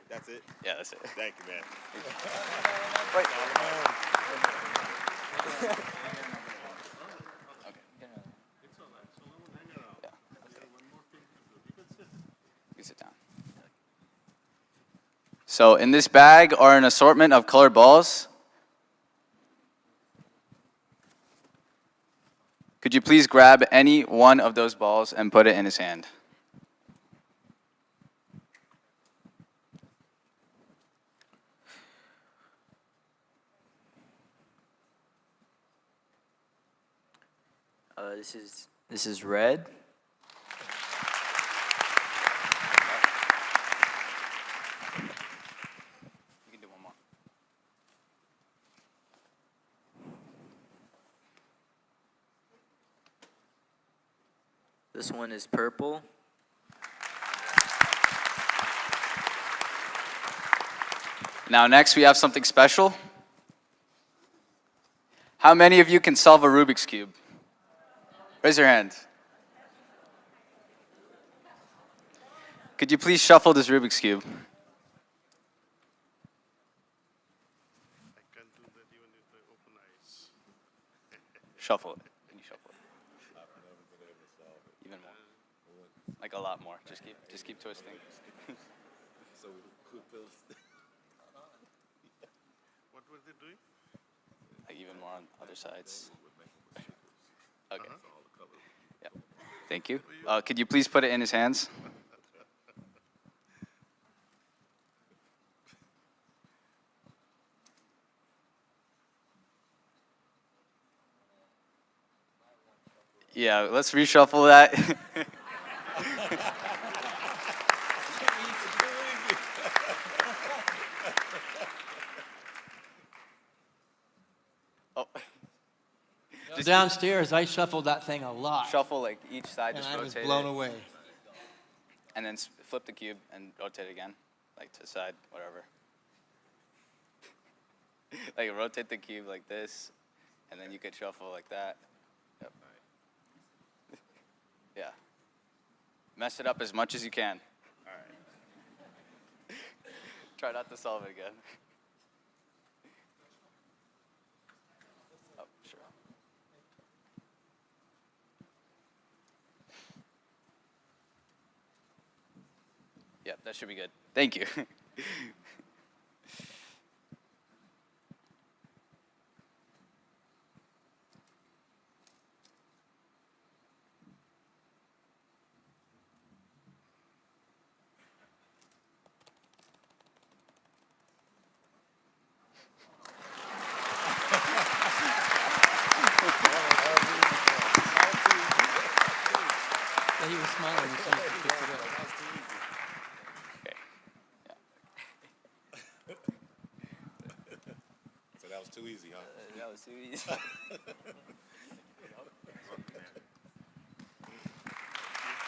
That's it? Yeah, that's it. Thank you, man. Wait. You sit down. So in this bag are an assortment of colored balls. Could you please grab any one of those balls and put it in his hand? This is red. You can do one more. This one is purple. Now next we have something special. How many of you can solve a Rubik's Cube? Raise your hand. Could you please shuffle this Rubik's Cube? Shuffle it. Can you shuffle it? Even more. Like a lot more. Just keep twisting. What were they doing? Like even more on other sides. Okay. Yeah. Thank you. Could you please put it in his hands? Yeah, let's reshuffle that. Oh. Downstairs, I shuffled that thing a lot. Shuffle like each side, And just I rotate was blown it. away. And then flip the cube and rotate it again, like to the side, whatever. Like rotate the cube like this, and then you could shuffle like that. Yep. Yeah. Mess it up as much as you can. All right. Try not to solve it again. Oh, sure. Yep, that should be good. Thank you. Yeah, he was smiling as soon as he picked it up. So that was too easy, huh? That was too easy.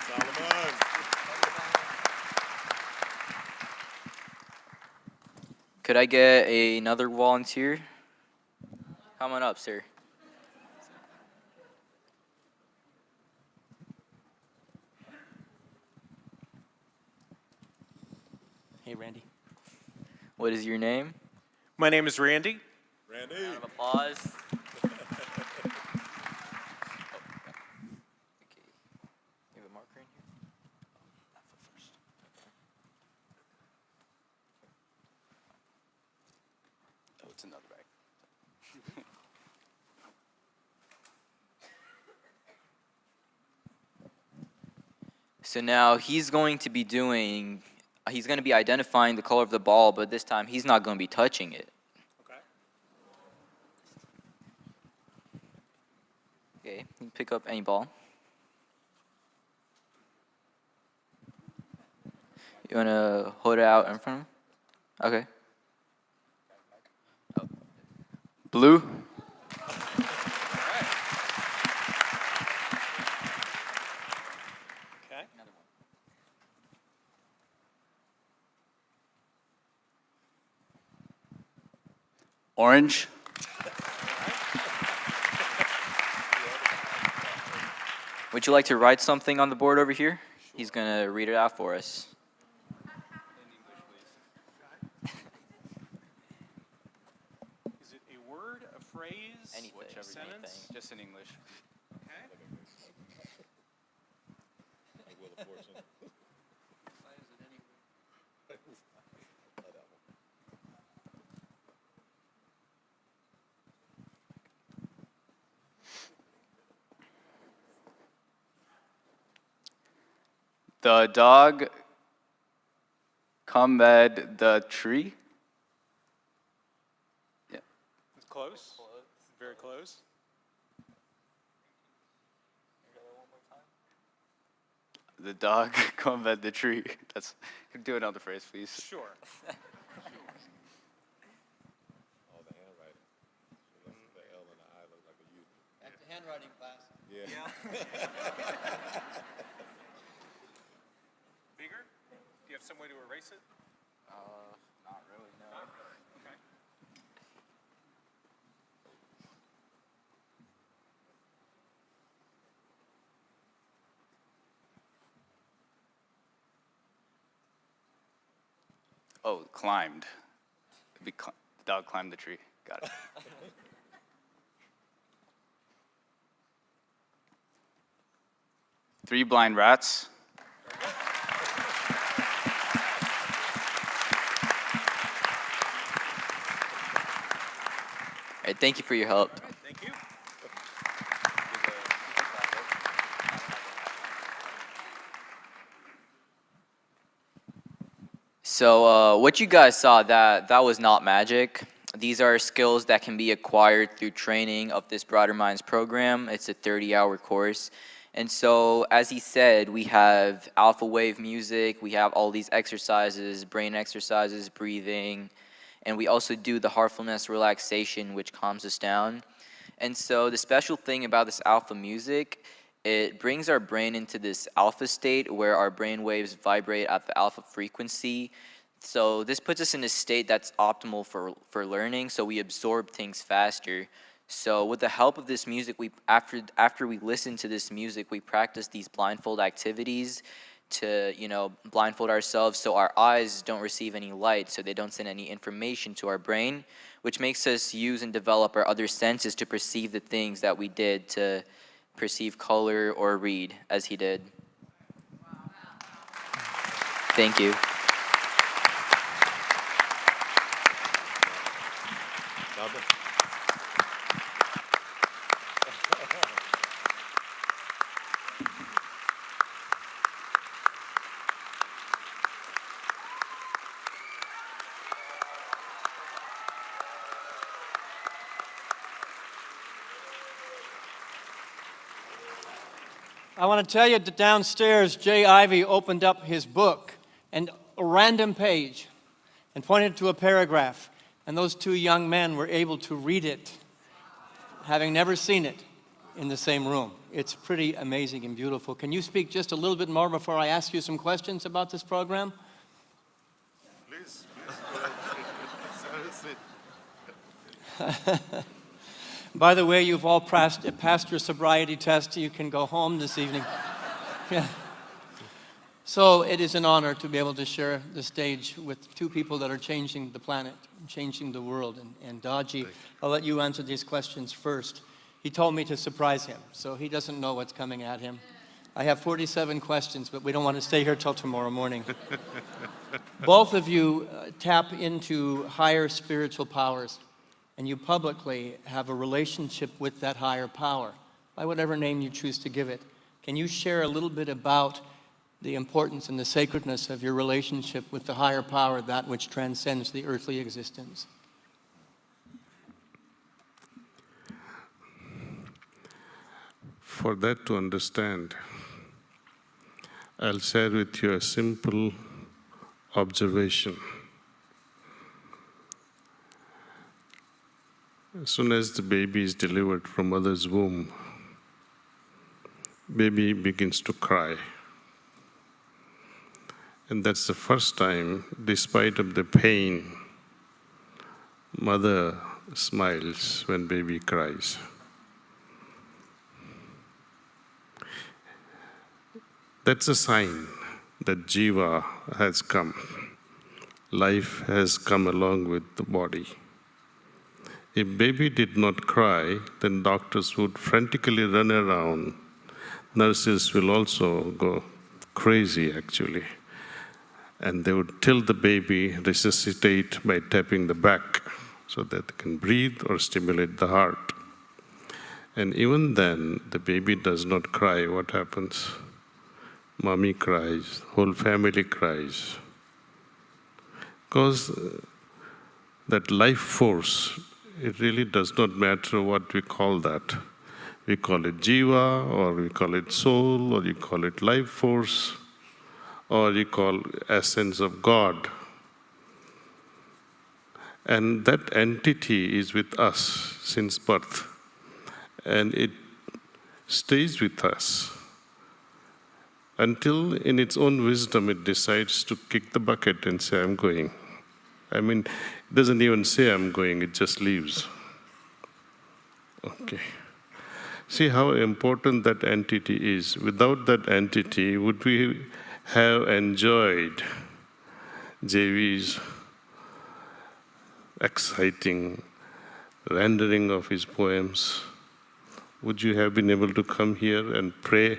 Solomon. Could I get another volunteer? Come on up, sir. Hey, Randy. What is your name? My name is Randy. Randy. Round of applause. You have a marker in here? First. Oh, it's another bag. So now he's going to be identifying the color of the ball, but this time he's not going to be touching it. Okay, you can pick up any ball. You want to hold it out in front of him? Okay. Oh. Blue. Okay. Orange. Would you like to write something on the board over here? He's going to read it out for us. Is it a word, a phrase, Anything. a sentence? Just in English. Okay. The dog combat the tree. Yeah. It's close. Very close. The dog combat the tree. That's. Do another phrase, please. Sure. Oh, the handwriting. The L and the I look like a U. At the handwriting class. Yeah. Bigger? Do you have some way to erase it? Not really, no. Not really. Okay. Oh, climbed. The dog climbed the tree. Got it. 3 blind rats. All right, thank you for your help. Thank you. So what you guys saw, that was not magic. These are skills that can be acquired through training of this Broader Minds program. It's a 30-hour course. And so, as he said, we have alpha wave music, we have all these exercises, brain exercises, breathing, and we also do the heartfulness relaxation, which calms us down. And so the special thing about this alpha music, it brings our brain into this alpha state where our brain waves vibrate at the alpha frequency. So this puts us in a state that's optimal for learning, so we absorb things faster. So with the help of this music, after we listen to this music, we practice these blindfold activities to, blindfold ourselves so our eyes don't receive any light, so they don't send any information to our brain, which makes us use and develop our other senses to perceive the things that we did, to perceive color or read, as he did. Thank you. I want to tell you that downstairs, Jay Ivey opened up his book and a random page and pointed to a paragraph, and those 2 young men were able to read it, having never seen it in the same room. It's pretty amazing and beautiful. Can you speak just a little bit more before I ask you some questions about this program? Please. By the way, you've all passed your sobriety test. You can go home this evening. Yeah. So it is an honor to be able to share the stage with 2 people that are changing the planet, changing the world. And Daaji, I'll let you answer these questions first. He told me to surprise him, so he doesn't know what's coming at him. I have 47 questions, but we don't want to stay here till tomorrow morning. Both of you tap into higher spiritual powers, and you publicly have a relationship with that higher power, by whatever name you choose to give it. Can you share a little bit about the importance and the sacredness of your relationship with the higher power, that which transcends the earthly existence? For that to understand, I'll share with you a simple observation. As soon as the baby is delivered from mother's womb, baby begins to cry. And that's the first time, despite of the pain, mother smiles when baby cries. That's a sign that Jiva has come. Life has come along with the body. If baby did not cry, then doctors would frantically run around. Nurses will also go crazy, actually. And they would tell the baby, resuscitate by tapping the back so that they can breathe or stimulate the heart. And even then, the baby does not cry. What happens? Mommy cries, whole family cries. Because that life force, it really does not matter what we call that. We call it jiva, or we call it soul, or you call it life force, or you call essence of God. And that entity is with us since birth, and it stays with us until in its own wisdom it decides to kick the bucket and say, I'm going. I mean, it doesn't even say I'm going, it just leaves. Okay. See how important that entity is. Without that entity, would we have enjoyed JV's exciting rendering of his poems? Would you have been able to come here and pray?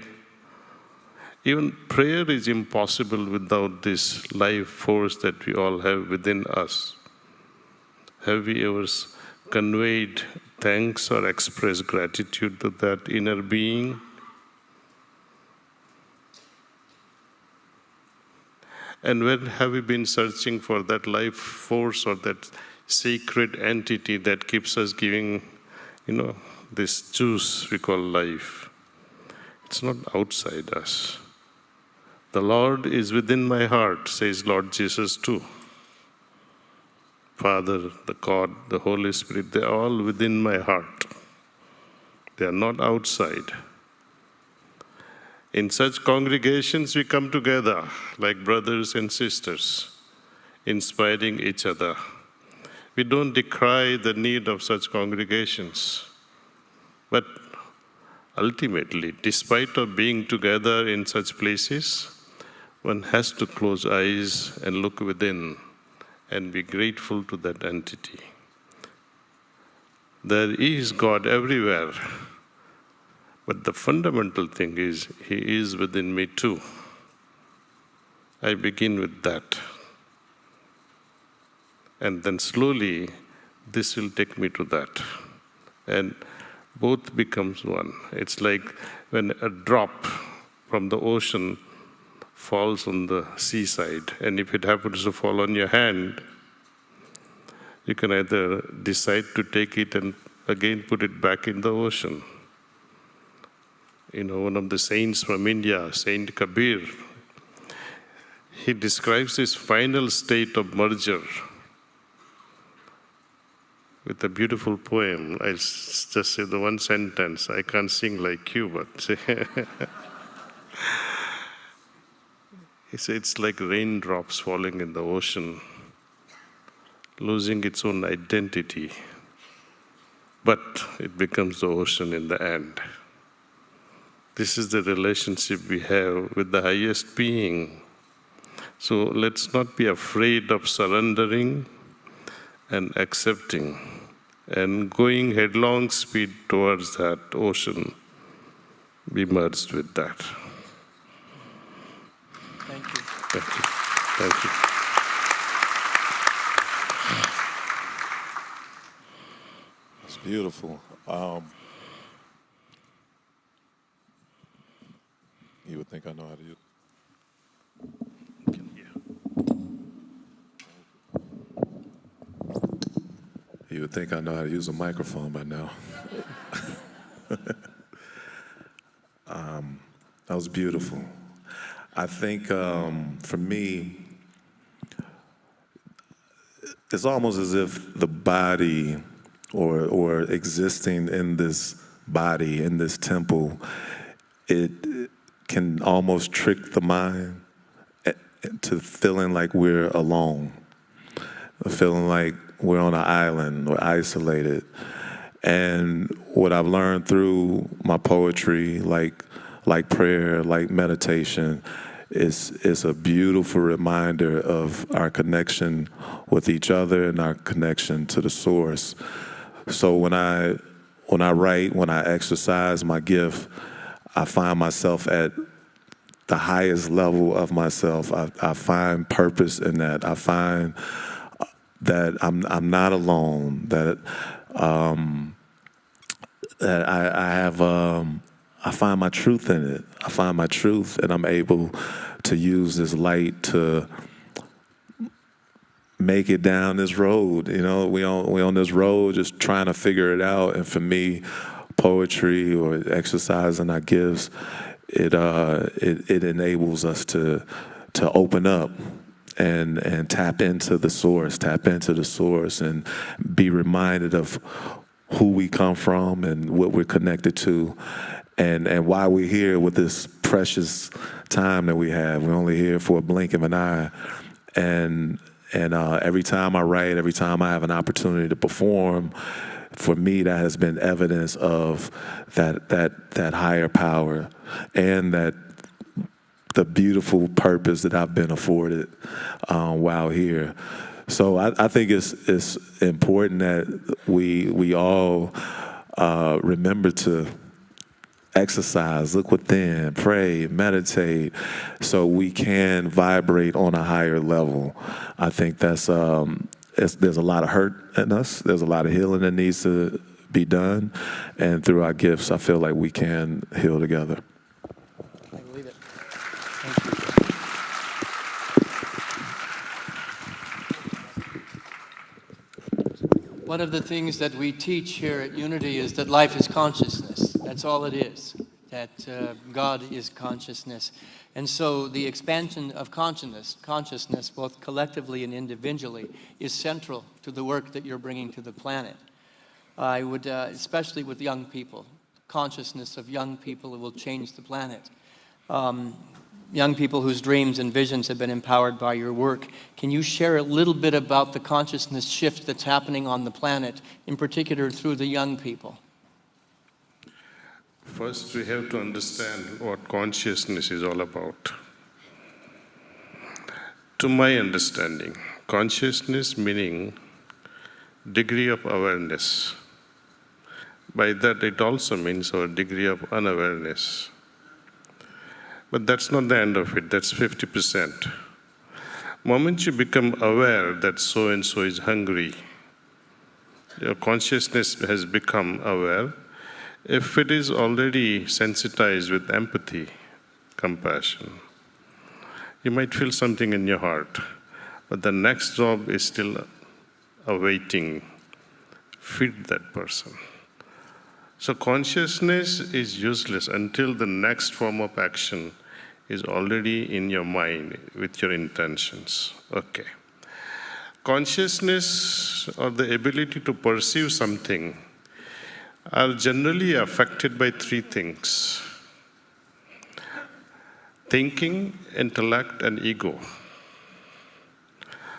Even prayer is impossible without this life force that we all have within us. Have we ever conveyed thanks or expressed gratitude to that inner being? And when have we been searching for that life force or that sacred entity that keeps us giving, this juice we call life? It's not outside us. The Lord is within my heart, says Lord Jesus too. Father, the God, the Holy Spirit, they are all within my heart. They are not outside. In such congregations, we come together like brothers and sisters, inspiring each other. We don't decry the need of such congregations. But ultimately, despite of being together in such places, one has to close eyes and look within and be grateful to that entity. There is God everywhere, but the fundamental thing is, He is within me too. I begin with that. And then slowly, this will take me to that. And both becomes one. It's like when a drop from the ocean falls on the seaside, and if it happens to fall on your hand, you can either decide to take it and again put it back in the ocean. One of the saints from India, Saint Kabir, he describes his final state of merger with a beautiful poem. I just say the one sentence. I can't sing like you, but he said it's like raindrops falling in the ocean, losing its own identity, but it becomes the ocean in the end. This is the relationship we have with the highest being. So let's not be afraid of surrendering and accepting and going headlong speed towards that ocean. Be merged with that. Thank you. Thank you. Thank you. It's beautiful. You would think I know how to use. You would think I know how to use a microphone by now. That was beautiful. I think for me, it's almost as if the body or existing in this body, in this temple, it can almost trick the mind to feeling like we're alone, feeling like we're on an island or isolated. And what I've learned through my poetry, like prayer, like meditation, is a beautiful reminder of our connection with each other and our connection to the source. So when I write, when I exercise my gift, I find myself at the highest level of myself. I find purpose in that. I find that I'm not alone. That I find my truth in it. I find my truth, and I'm able to use this light to make it down this road. We on this road just trying to figure it out. And for me, poetry or exercising our gifts, it enables us to open up and tap into the source, and be reminded of who we come from and what we're connected to, and why we're here with this precious time that we have. We're only here for a blink of an eye, and every time I write, every time I have an opportunity to perform, for me that has been evidence of that higher power and that the beautiful purpose that I've been afforded while here. So I think it's important that we all remember to exercise, look within, pray, meditate, so we can vibrate on a higher level. I think that's there's a lot of hurt in us. There's a lot of healing that needs to be done, and through our gifts, I feel like we can heal together. I believe it. One of the things that we teach here at Unity is that life is consciousness. That's all it is, that God is consciousness. And so the expansion of consciousness, both collectively and individually, is central to the work that you're bringing to the planet. I would, especially with young people, consciousness of young people who will change the planet. Young people whose dreams and visions have been empowered by your work. Can you share a little bit about the consciousness shift that's happening on the planet, in particular through the young people? First, we have to understand what consciousness is all about. To my understanding, consciousness meaning degree of awareness. By that, it also means our degree of unawareness. But that's not the end of it, that's 50%. Moment you become aware that so-and-so is hungry, your consciousness has become aware. If it is already sensitized with empathy, compassion, you might feel something in your heart, but the next job is still awaiting. Feed that person. So consciousness is useless until the next form of action is already in your mind with your intentions. Okay. Consciousness or the ability to perceive something are generally affected by three things: thinking, intellect, and ego.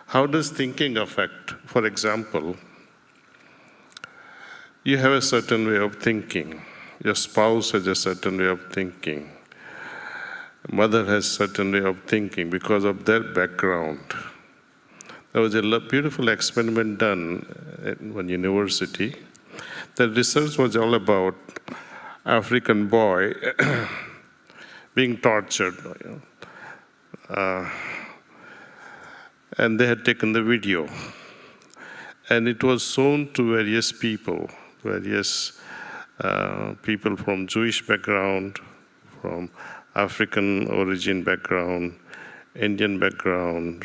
How does thinking affect? For example, you have a certain way of thinking. Your spouse has a certain way of thinking. Mother has a certain way of thinking because of their background. There was a beautiful experiment done at one university. The research was all about African boy being tortured. And they had taken the video. And it was shown to various people from Jewish background, from African origin background, Indian background,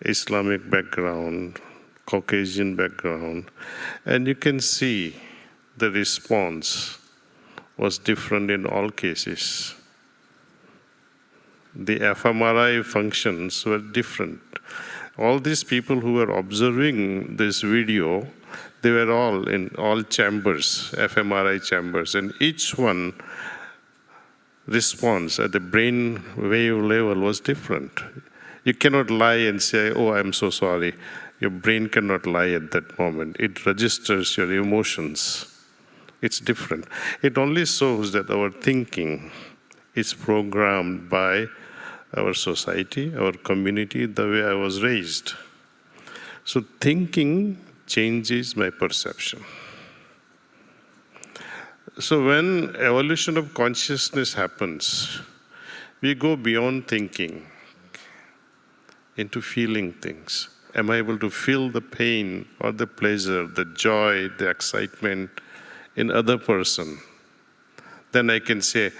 Islamic background, Caucasian background, and you can see the response was different in all cases. The fMRI functions were different. All these people who were observing this video, they were all in all chambers, fMRI chambers, and each one response at the brain wave level was different. You cannot lie and say, oh, I'm so sorry. Your brain cannot lie at that moment. It registers your emotions. It's different. It only shows that our thinking is programmed by our society, our community, the way I was raised. So thinking changes my perception. So when evolution of consciousness happens, we go beyond thinking into feeling things. Am I able to feel the pain or the pleasure, the joy, the excitement in other person? Then I can say,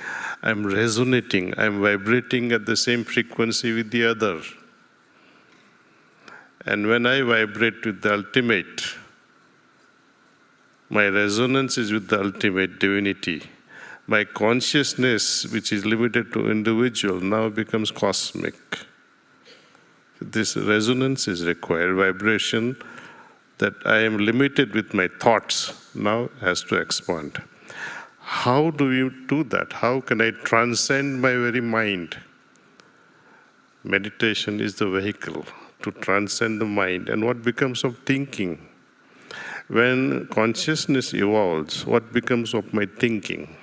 I'm resonating, I'm vibrating at the same frequency with the other. And when I vibrate with the ultimate, My resonance is with the ultimate divinity. My consciousness, which is limited to individual, now becomes cosmic. This resonance is required. Vibration that I am limited with my thoughts now has to expand. How do you do that? How can I transcend my very mind? Meditation is the vehicle to transcend the mind. And what becomes of thinking? When consciousness evolves, what becomes of my thinking?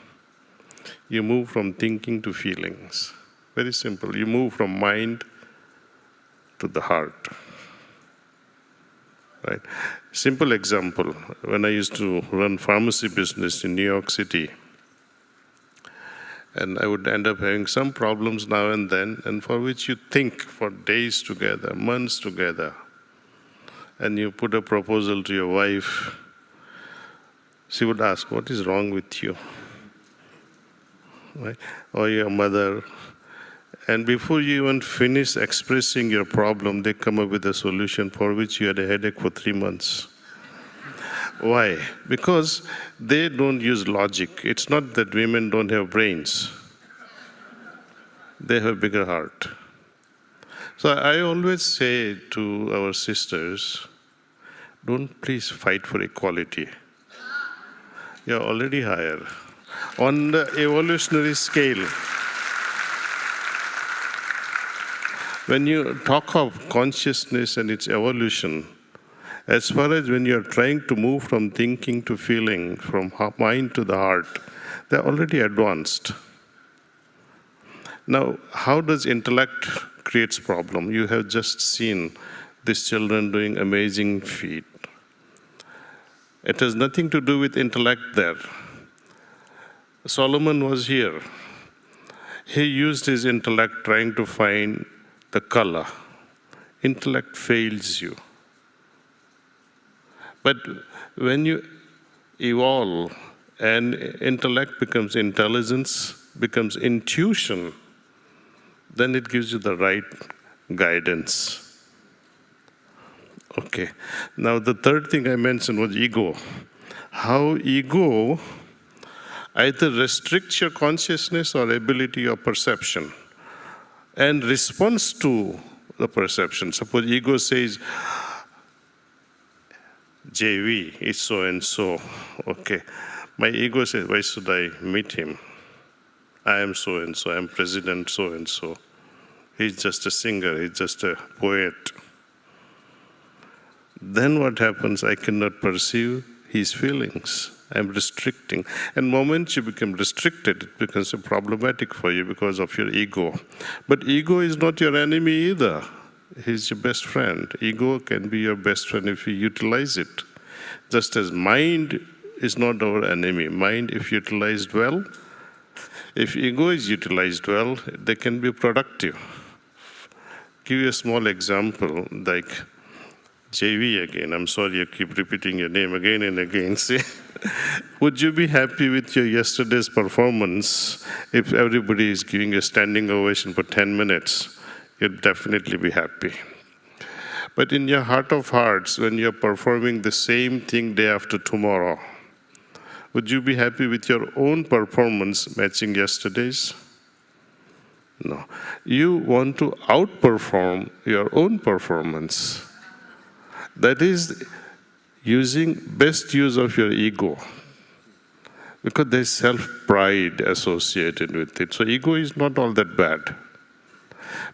You move from thinking to feelings. Very simple. You move from mind to the heart. Right? Simple example, when I used to run pharmacy business in New York City, and I would end up having some problems now and then, and for which you think for days together, months together, and you put a proposal to your wife, she would ask, what is wrong with you? Right? Or your mother. And before you even finish expressing your problem, they come up with a solution for which you had a headache for 3 months. Why? Because they don't use logic. It's not that women don't have brains. They have bigger heart. So I always say to our sisters, don't please fight for equality. You're already higher. On the evolutionary scale, when you talk of consciousness and its evolution, as far as when you're trying to move from thinking to feeling, from mind to the heart, they're already advanced. Now, how does intellect creates problem? You have just seen these children doing amazing feat. It has nothing to do with intellect there. Solomon was here. He used his intellect trying to find the color. Intellect fails you. But when you evolve and intellect becomes intelligence, becomes intuition, then it gives you the right guidance. Okay. Now the third thing I mentioned was ego. How ego either restricts your consciousness or ability or perception and responds to the perception. Suppose ego says, JV is so and so. Okay. My ego says, why should I meet him? I am so and so. I am president so and so. He's just a singer. He's just a poet. Then what happens? I cannot perceive his feelings. I'm restricting. And the moment you become restricted, it becomes problematic for you because of your ego. But ego is not your enemy either. He's your best friend. Ego can be your best friend if you utilize it. Just as mind is not our enemy. Mind, if utilized well, if ego is utilized well, they can be productive. Give you a small example, like JV again. I'm sorry I keep repeating your name again and again. See? Would you be happy with your yesterday's performance if everybody is giving a standing ovation for 10 minutes? You'd definitely be happy. But in your heart of hearts, when you're performing the same thing day after tomorrow, would you be happy with your own performance matching yesterday's? No. You want to outperform your own performance. That is using best use of your ego. Because there's self-pride associated with it. So ego is not all that bad.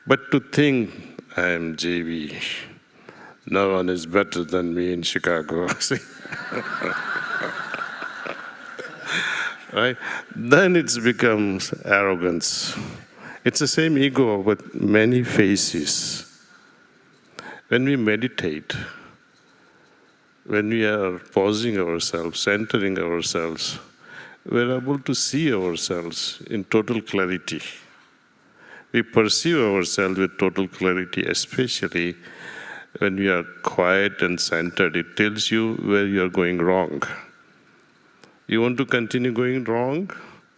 But to think, I am JV, no one is better than me in Chicago. See? Right? Then it becomes arrogance. It's the same ego with many faces. When we meditate, when we are pausing ourselves, centering ourselves, we're able to see ourselves in total clarity. We perceive ourselves with total clarity, especially when we are quiet and centered. It tells you where you are going wrong. You want to continue going wrong?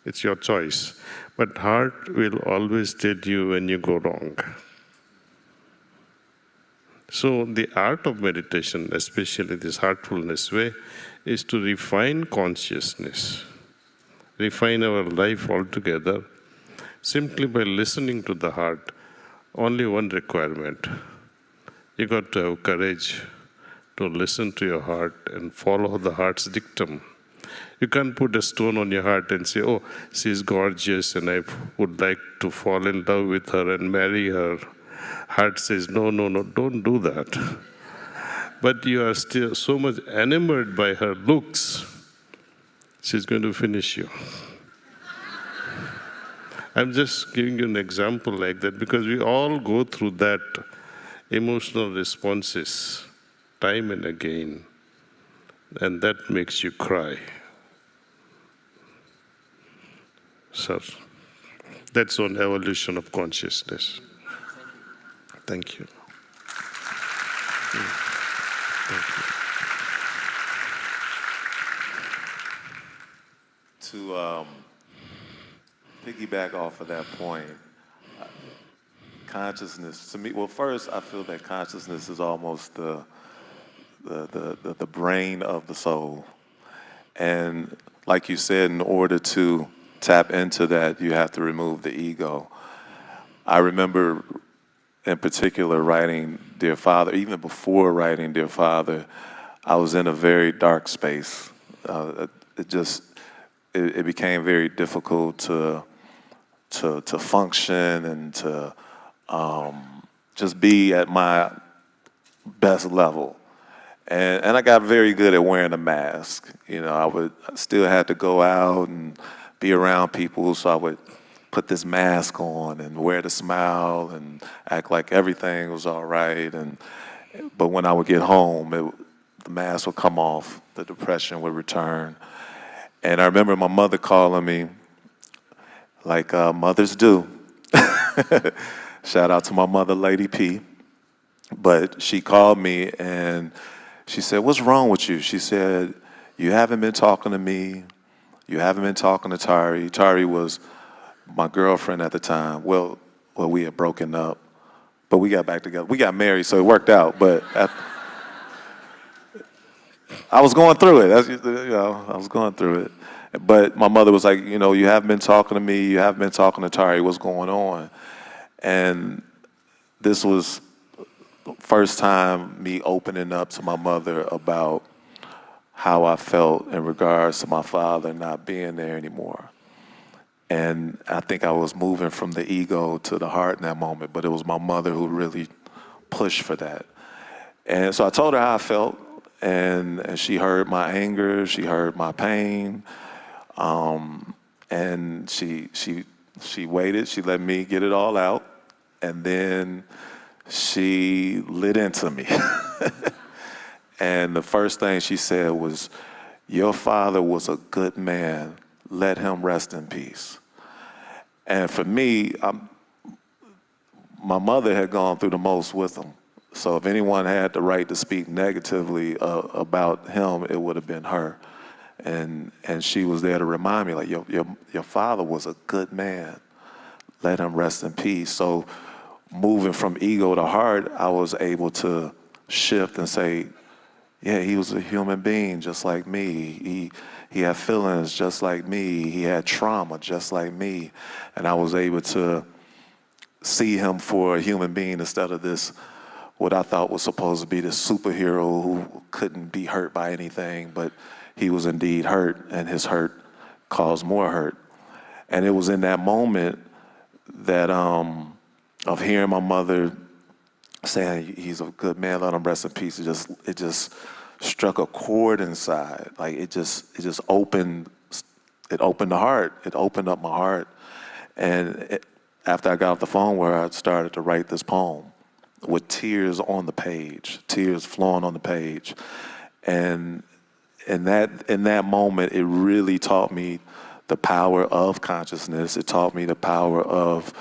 It's your choice. But heart will always tell you when you go wrong. So the art of meditation, especially this heartfulness way, is to refine consciousness, refine our life altogether, simply by listening to the heart. Only one requirement. You got to have courage to listen to your heart and follow the heart's dictum. You can't put a stone on your heart and say, oh, she's gorgeous and I would like to fall in love with her and marry her. Heart says, no, no, no, don't do that. But you are still so much enamored by her looks, she's going to finish you. I'm just giving you an example like that because we all go through that emotional responses time and again, and that makes you cry. So that's on evolution of consciousness. Thank you. Thank you. To piggyback off of that point, consciousness, to me, well, first, I feel that consciousness is almost the brain of the soul. And like you said, in order to tap into that, you have to remove the ego. I remember, in particular, writing Dear Father. Even before writing Dear Father, I was in a very dark space. It became very difficult to function and to just be at my best level. And I got very good at wearing a mask. You know, I still had to go out and be around people, so I would put this mask on and wear the smile and act like everything was all right. But when I would get home, the mask would come off, the depression would return. And I remember my mother calling me, like mothers do. Shout out to my mother, Lady P. But she called me and she said, what's wrong with you? She said, you haven't been talking to me. You haven't been talking to Tari. Tari was my girlfriend at the time. Well, we had broken up, but we got back together. We got married, so it worked out. But I was going through it. I was going through it. But my mother was like, you know, you haven't been talking to me. You haven't been talking to Tari. What's going on? And this was the first time me opening up to my mother about how I felt in regards to my father not being there anymore. And I think I was moving from the ego to the heart in that moment, but it was my mother who really pushed for that. And so I told her how I felt, and she heard my anger, she heard my pain, and she waited, she let me get it all out, and then she lit into me. And the first thing she said was, your father was a good man. Let him rest in peace. And for me, my mother had gone through the most with him. So if anyone had the right to speak negatively about him, it would have been her. And she was there to remind me, like, your father was a good man. Let him rest in peace. So moving from ego to heart, I was able to shift and say, yeah, he was a human being just like me. He had feelings just like me. He had trauma just like me. And I was able to see him for a human being instead of this, what I thought was supposed to be this superhero who couldn't be hurt by anything, but he was indeed hurt, and his hurt caused more hurt. And it was in that moment that of hearing my mother saying he's a good man, let him rest in peace, it just struck a chord inside. Like it just opened the heart. It opened up my heart. And after I got off the phone with her, I started to write this poem with tears on the page, tears flowing on the page. And in that moment, it really taught me the power of consciousness. It taught me the power of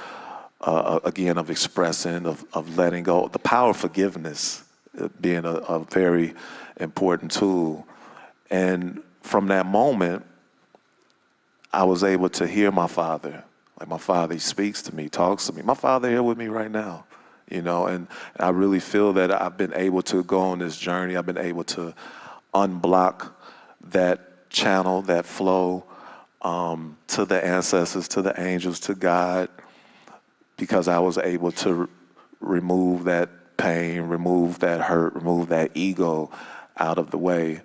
again, of expressing, of letting go, the power of forgiveness being a very important tool. And from that moment, I was able to hear my father. Like my father, he speaks to me, talks to me. My father here with me right now. and I really feel that I've been able to go on this journey. I've been able to unblock that channel, that flow, to the ancestors, to the angels, to God, because I was able to remove that pain, remove that hurt, remove that ego out of the way,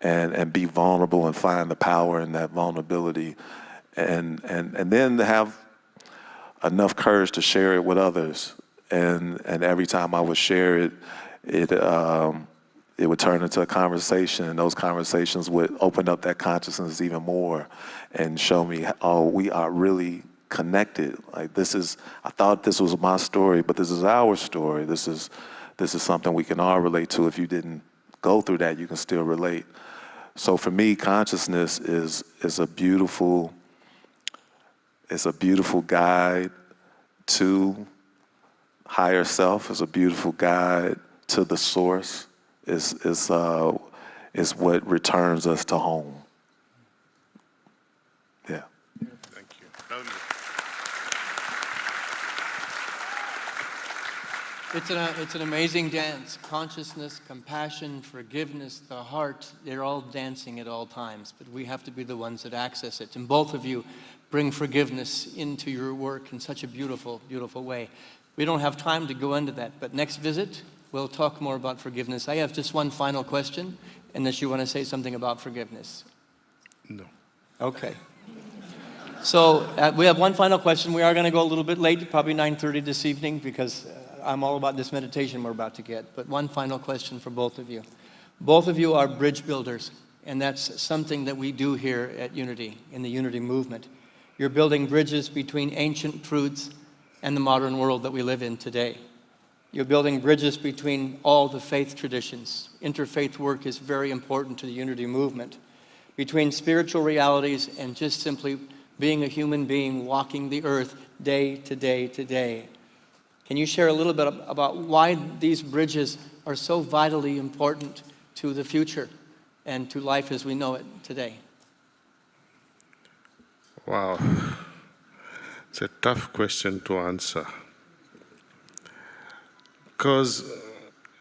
and be vulnerable and find the power in that vulnerability, and then to have enough courage to share it with others. And every time I would share it, it would turn into a conversation, and those conversations would open up that consciousness even more and show me, oh, we are really connected. Like I thought this was my story, but this is our story. This is something we can all relate to. If you didn't go through that, you can still relate. So for me, consciousness is a beautiful guide to higher self. It's a beautiful guide to the source. Is what returns us to home. Yeah. Thank you. It's an amazing dance. Consciousness, compassion, forgiveness, the heart, they're all dancing at all times, but we have to be the ones that access it. And both of you bring forgiveness into your work in such a beautiful, beautiful way. We don't have time to go into that, but next visit, we'll talk more about forgiveness. I have just one final question, unless you want to say something about forgiveness. No. Okay. So we have one final question. We are going to go a little bit late, probably 9:30 this evening, because I'm all about this meditation we're about to get. But one final question for both of you. Both of you are bridge builders, and that's something that we do here at Unity, in the Unity movement. You're building bridges between ancient truths and the modern world that we live in today. You're building bridges between all the faith traditions. Interfaith work is very important to the Unity movement. Between spiritual realities and just simply being a human being walking the earth day to day to day. Can you share a little bit about why these bridges are so vitally important to the future and to life as we know it today? Wow. It's a tough question to answer. Because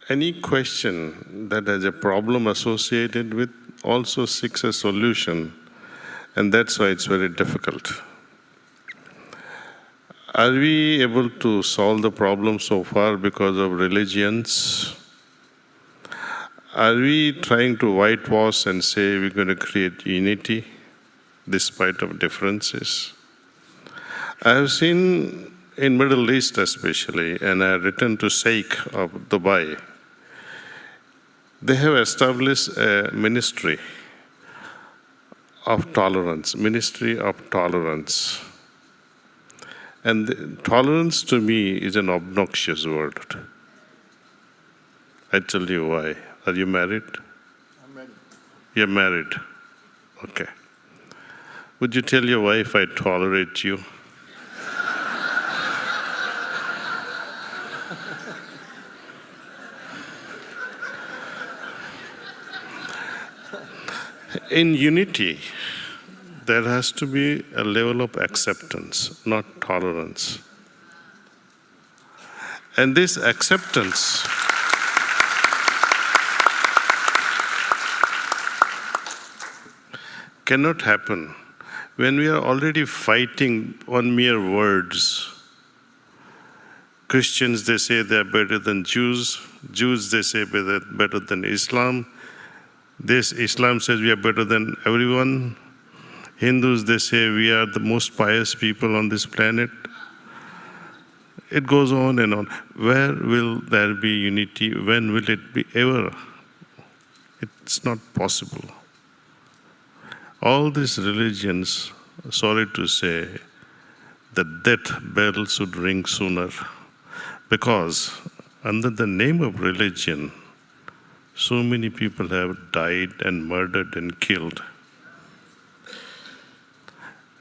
any question that has a problem associated with also seeks a solution, and that's why it's very difficult. Are we able to solve the problem so far because of religions? Are we trying to whitewash and say we're going to create unity despite of differences? I have seen in Middle East especially, and I returned to Sheikh of Dubai, they have established a ministry of tolerance, ministry of tolerance. And tolerance to me is an obnoxious word. I tell you why. Are you married? I'm ready. You're married. Okay. Would you tell your wife I tolerate you? In unity, there has to be a level of acceptance, not tolerance. And this acceptance cannot happen when we are already fighting on mere words. Christians, they say they are better than Jews. Jews, they say better than Islam. Islam says we are better than everyone. Hindus, they say we are the most pious people on this planet. It goes on and on. Where will there be unity? When will it be ever? It's not possible. All these religions, sorry to say, the death bell should ring sooner, because under the name of religion, so many people have died and murdered and killed.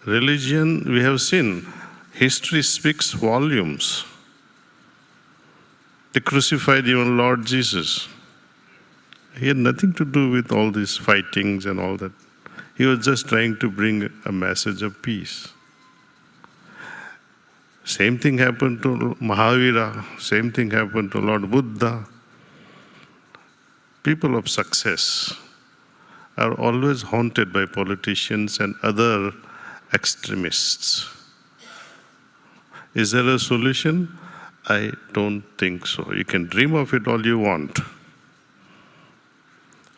Religion, we have seen, history speaks volumes. They crucified even Lord Jesus. He had nothing to do with all these fightings and all that. He was just trying to bring a message of peace. Same thing happened to Mahavira, same thing happened to Lord Buddha. People of success are always haunted by politicians and other extremists. Is there a solution? I don't think so. You can dream of it all you want.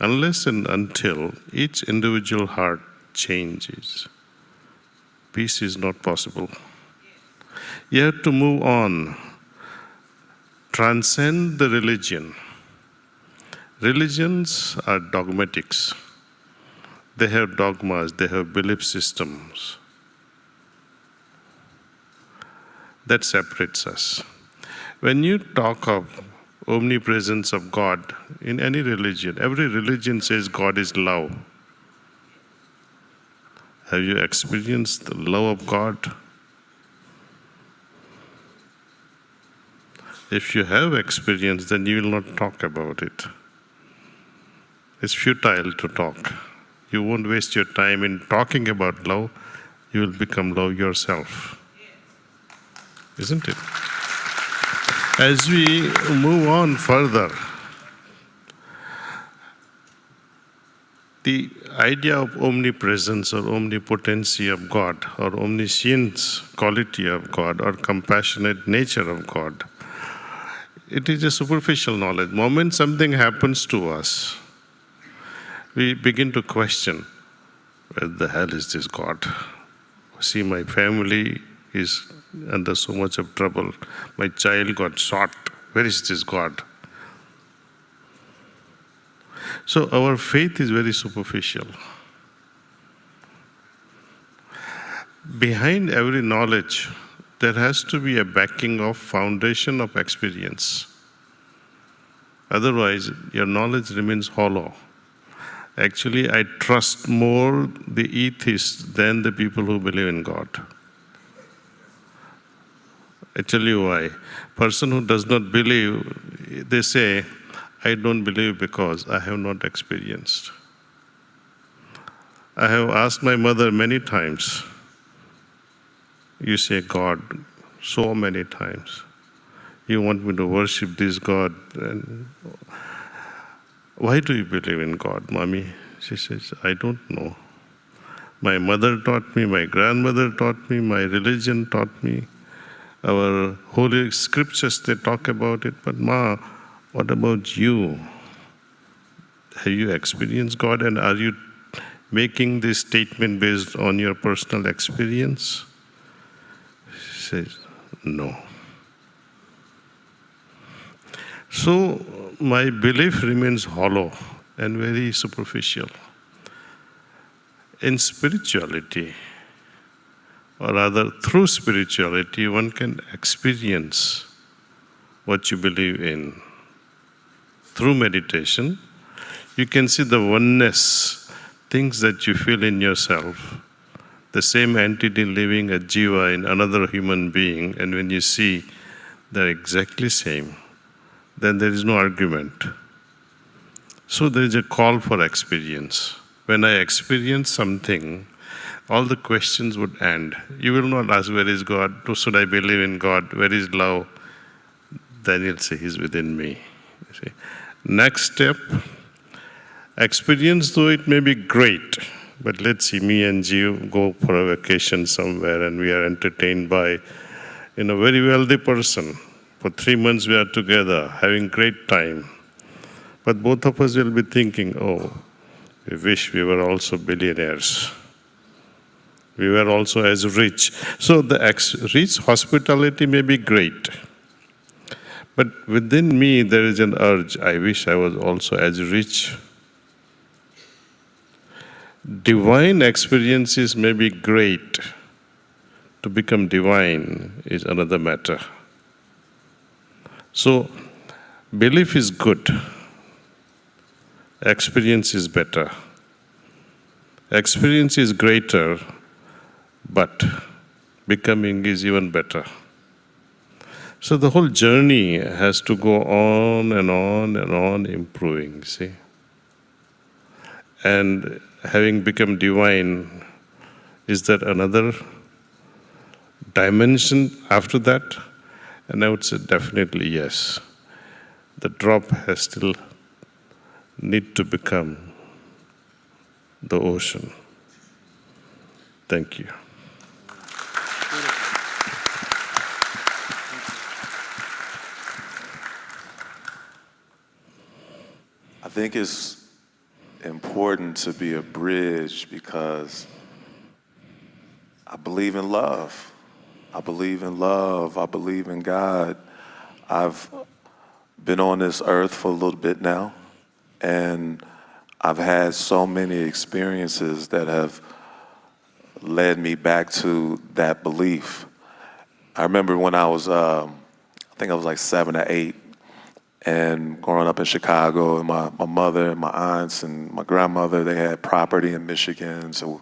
Unless and until each individual heart changes, peace is not possible. You have to move on, transcend the religion. Religions are dogmatics. They have dogmas, they have belief systems. That separates us. When you talk of omnipresence of God in any religion, every religion says God is love. Have you experienced the love of God? If you have experienced, then you will not talk about it. It's futile to talk. You won't waste your time in talking about love. You will become love yourself. Isn't it? As we move on further, the idea of omnipresence or omnipotency of God or omniscience quality of God or compassionate nature of God, it is a superficial knowledge. The moment something happens to us, we begin to question, where the hell is this God? See, my family is under so much of trouble. My child got shot. Where is this God? So our faith is very superficial. Behind every knowledge, there has to be a backing of foundation of experience. Otherwise, your knowledge remains hollow. Actually, I trust more the atheists than the people who believe in God. I tell you why. Person who does not believe, they say, I don't believe because I have not experienced. I have asked my mother many times, you say God so many times. You want me to worship this God? And why do you believe in God, Mommy? She says, I don't know. My mother taught me, my grandmother taught me, my religion taught me. Our holy scriptures, they talk about it. But Ma, what about you? Have you experienced God, and are you making this statement based on your personal experience? She says, no. So my belief remains hollow and very superficial. In spirituality, or rather through spirituality, one can experience what you believe in. Through meditation, you can see the oneness, things that you feel in yourself, the same entity living a jiva in another human being, and when you see they're exactly same, then there is no argument. So there is a call for experience. When I experience something, all the questions would end. You will not ask, where is God? Should I believe in God? Where is love? Then you'll say, He's within me. You see? Next step, experience, though it may be great, but let's see, me and you go for a vacation somewhere and we are entertained by a very wealthy person. For 3 months we are together, having great time. But both of us will be thinking, oh, we wish we were also billionaires. We were also as rich. So the rich hospitality may be great. But within me there is an urge, I wish I was also as rich. Divine experiences may be great. To become divine is another matter. So, belief is good. Experience is better. Experience is greater, but becoming is even better. So the whole journey has to go on and on and on improving, see? And having become divine, is there another dimension after that? And I would say definitely yes. The drop has still need to become the ocean. Thank you. I think it's important to be a bridge because I believe in love. I believe in love. I believe in God. I've been on this earth for a little bit now, and I've had so many experiences that have led me back to that belief. I remember when I was, I think I was like 7 or 8, and growing up in Chicago, and my mother and my aunts and my grandmother, they had property in Michigan. So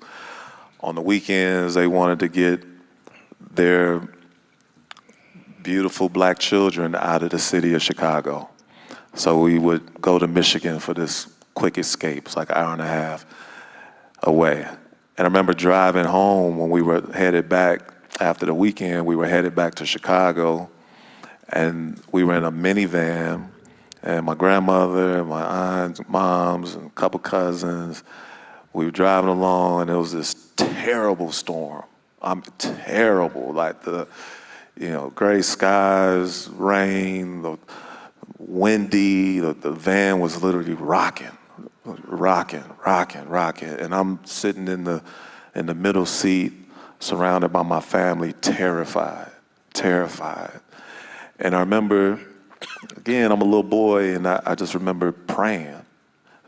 on the weekends, they wanted to get their beautiful black children out of the city of Chicago. So we would go to Michigan for this quick escape. It's like an hour and a half away. And I remember driving home when we were headed back after the weekend, we were headed back to Chicago, and we were in a minivan, and my grandmother, my aunts, moms, and a couple cousins, we were driving along, and it was this terrible storm. Terrible, like the, gray skies, rain, the windy, the van was literally rocking. And I'm sitting in the middle seat, surrounded by my family, terrified. And I remember, again, I'm a little boy, and I just remember praying. And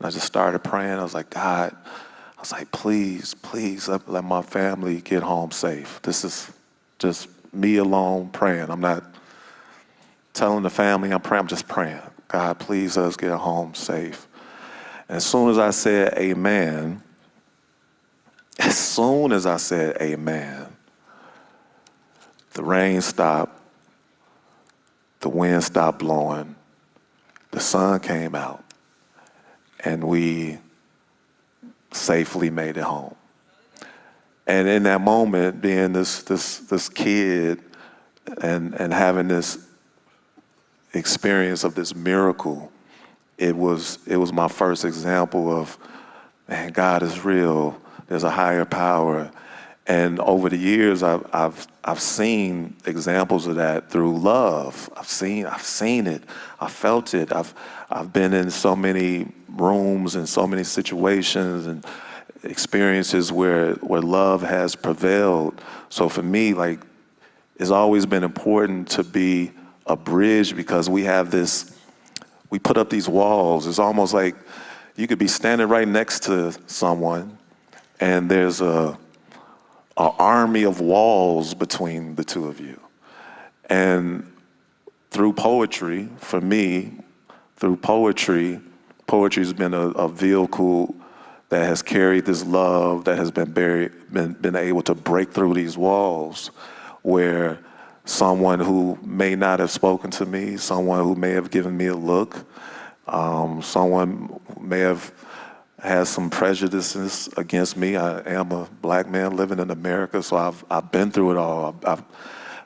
I just started praying. I was like, God, please let my family get home safe. This is just me alone praying. I'm not telling the family I'm praying, I'm just praying. God, please let us get home safe. And as soon as I said amen, the rain stopped, the wind stopped blowing, the sun came out, and we safely made it home. And in that moment, being this kid and having this experience of this miracle, it was my first example of, man, God is real. There's a higher power. And over the years, I've seen examples of that through love. I've seen it. I felt it. I've been in so many rooms and so many situations and experiences where love has prevailed. So for me, like, it's always been important to be a bridge because we put up these walls. It's almost like you could be standing right next to someone and there's an army of walls between the two of you. And through poetry, for me, poetry's been a vehicle that has carried this love, that has been able to break through these walls where someone who may not have spoken to me, someone who may have given me a look, someone may have had some prejudices against me. I am a black man living in America, so I've been through it all.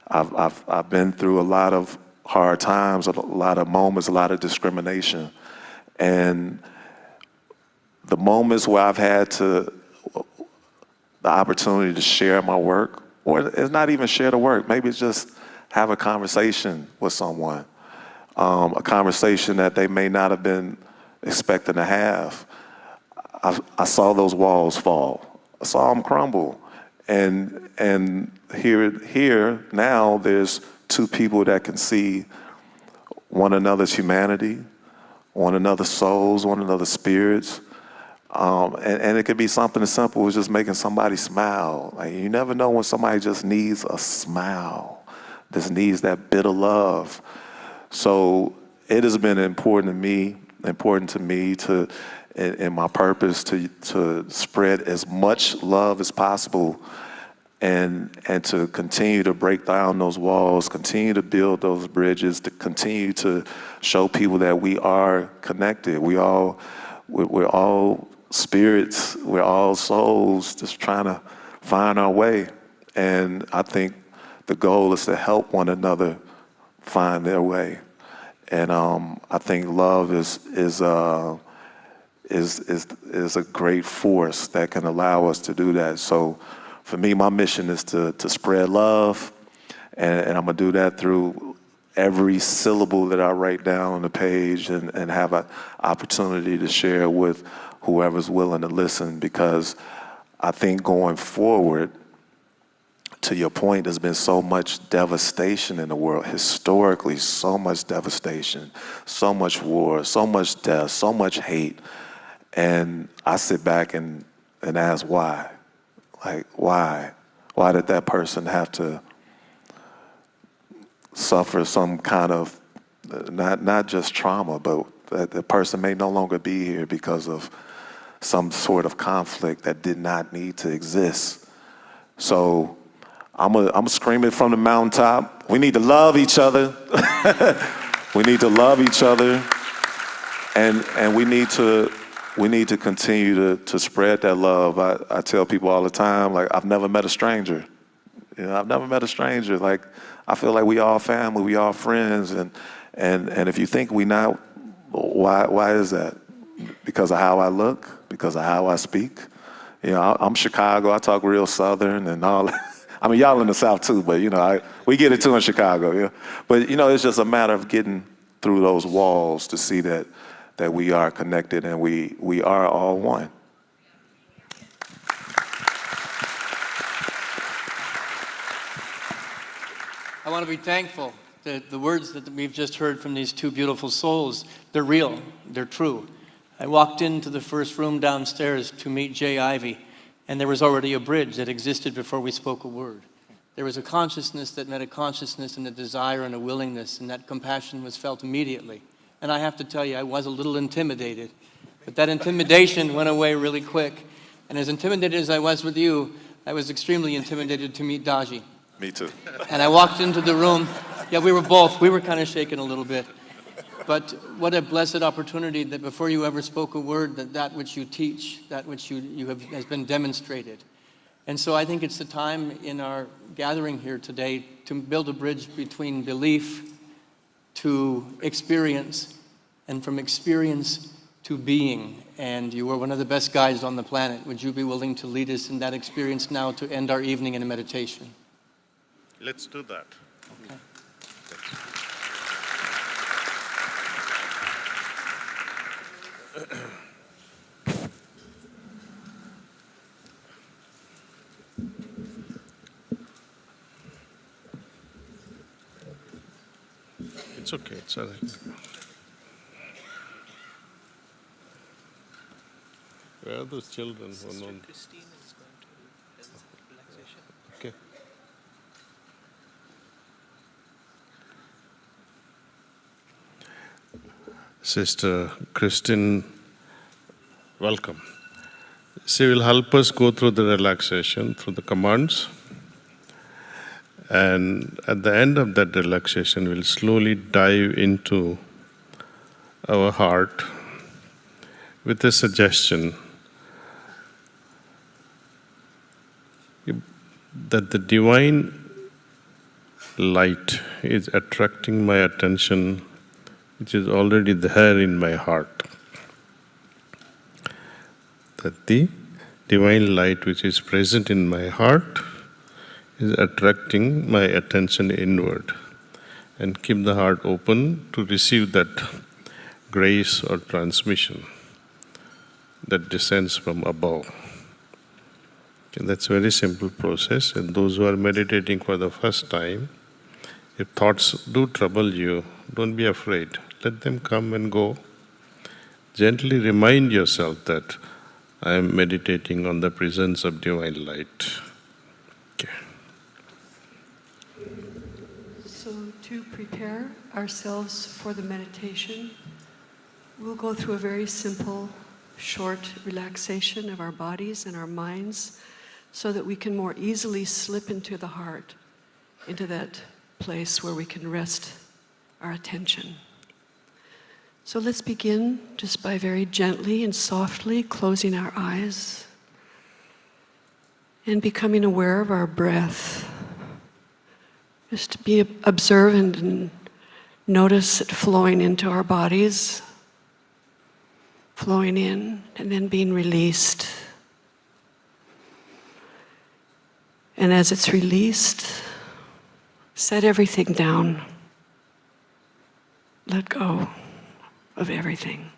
I've been through a lot of hard times, a lot of moments, a lot of discrimination. And the moments where I've had the opportunity to share my work, or it's not even share the work, maybe it's just have a conversation with someone, a conversation that they may not have been expecting to have. I saw those walls fall. I saw them crumble. And here now there's two people that can see one another's humanity, one another's souls, one another's spirits. And it could be something as simple as just making somebody smile. Like, you never know when somebody just needs a smile, just needs that bit of love. So it has been important to me to, in my purpose, to spread as much love as possible and to continue to break down those walls, continue to build those bridges, to continue to show people that we are connected. We're all spirits, we're all souls just trying to find our way. And I think the goal is to help one another find their way. And I think love is a great force that can allow us to do that. So for me, my mission is to spread love, and I'm gonna do that through every syllable that I write down on the page and have an opportunity to share with whoever's willing to listen, because I think going forward, to your point, there's been so much devastation in the world, historically, so much devastation, so much war, so much death, so much hate. And I sit back and ask why. Like, why? Why did that person have to suffer some kind of, not just trauma, but that the person may no longer be here because of some sort of conflict that did not need to exist. So I'm screaming from the mountaintop. We need to love each other. We need to love each other, and we need to continue to spread that love. I tell people all the time, like, I've never met a stranger. You know, I've never met a stranger. Like, I feel like we all family, we all friends, and if you think we not, why is that? Because of how I look? Because of how I speak? You know, I'm Chicago. I talk real Southern and all that. I mean, y'all in the South too, but you know, we get it too in Chicago. Yeah, but you know, it's just a matter of getting through those walls to see that we are connected and we are all one. I want to be thankful that the words that we've just heard from these two beautiful souls, they're real, they're true. I walked into the first room downstairs to meet Jay Ivey, and there was already a bridge that existed before we spoke a word. There was a consciousness that met a consciousness, and a desire and a willingness, and that compassion was felt immediately. And I have to tell you, I was a little intimidated, but that intimidation went away really quick. And as intimidated as I was with you, I was extremely intimidated to meet Daaji. Me too. And I walked into the room. Yeah, we were kind of shaken a little bit. But what a blessed opportunity that before you ever spoke a word, that which you teach, that which you have has been demonstrated. And so I think it's the time in our gathering here today to build a bridge between belief to experience, and from experience to being. And you are one of the best guides on the planet. Would you be willing to lead us in that experience now to end our evening in a meditation? Let's do that. Okay. It's okay, it's all right. Where are those children? Sister Christine is going to help with relaxation. Okay. Sister Christine, welcome. She will help us go through the relaxation, through the commands. And at the end of that relaxation, we'll slowly dive into our heart with a suggestion that the divine light is attracting my attention, which is already there in my heart. That the divine light which is present in my heart is attracting my attention inward, and keep the heart open to receive that grace or transmission that descends from above. Okay, that's a very simple process, and those who are meditating for the first time, if thoughts do trouble you, don't be afraid. Let them come and go. Gently remind yourself that I am meditating on the presence of divine light. Okay. So to prepare ourselves for the meditation, we'll go through a very simple, short relaxation of our bodies and our minds so that we can more easily slip into the heart, into that place where we can rest our attention. So let's begin just by very gently and softly closing our eyes and becoming aware of our breath, Just be observant and notice it flowing into our bodies, flowing in and then being released. And as it's released, set everything down. Let go of everything.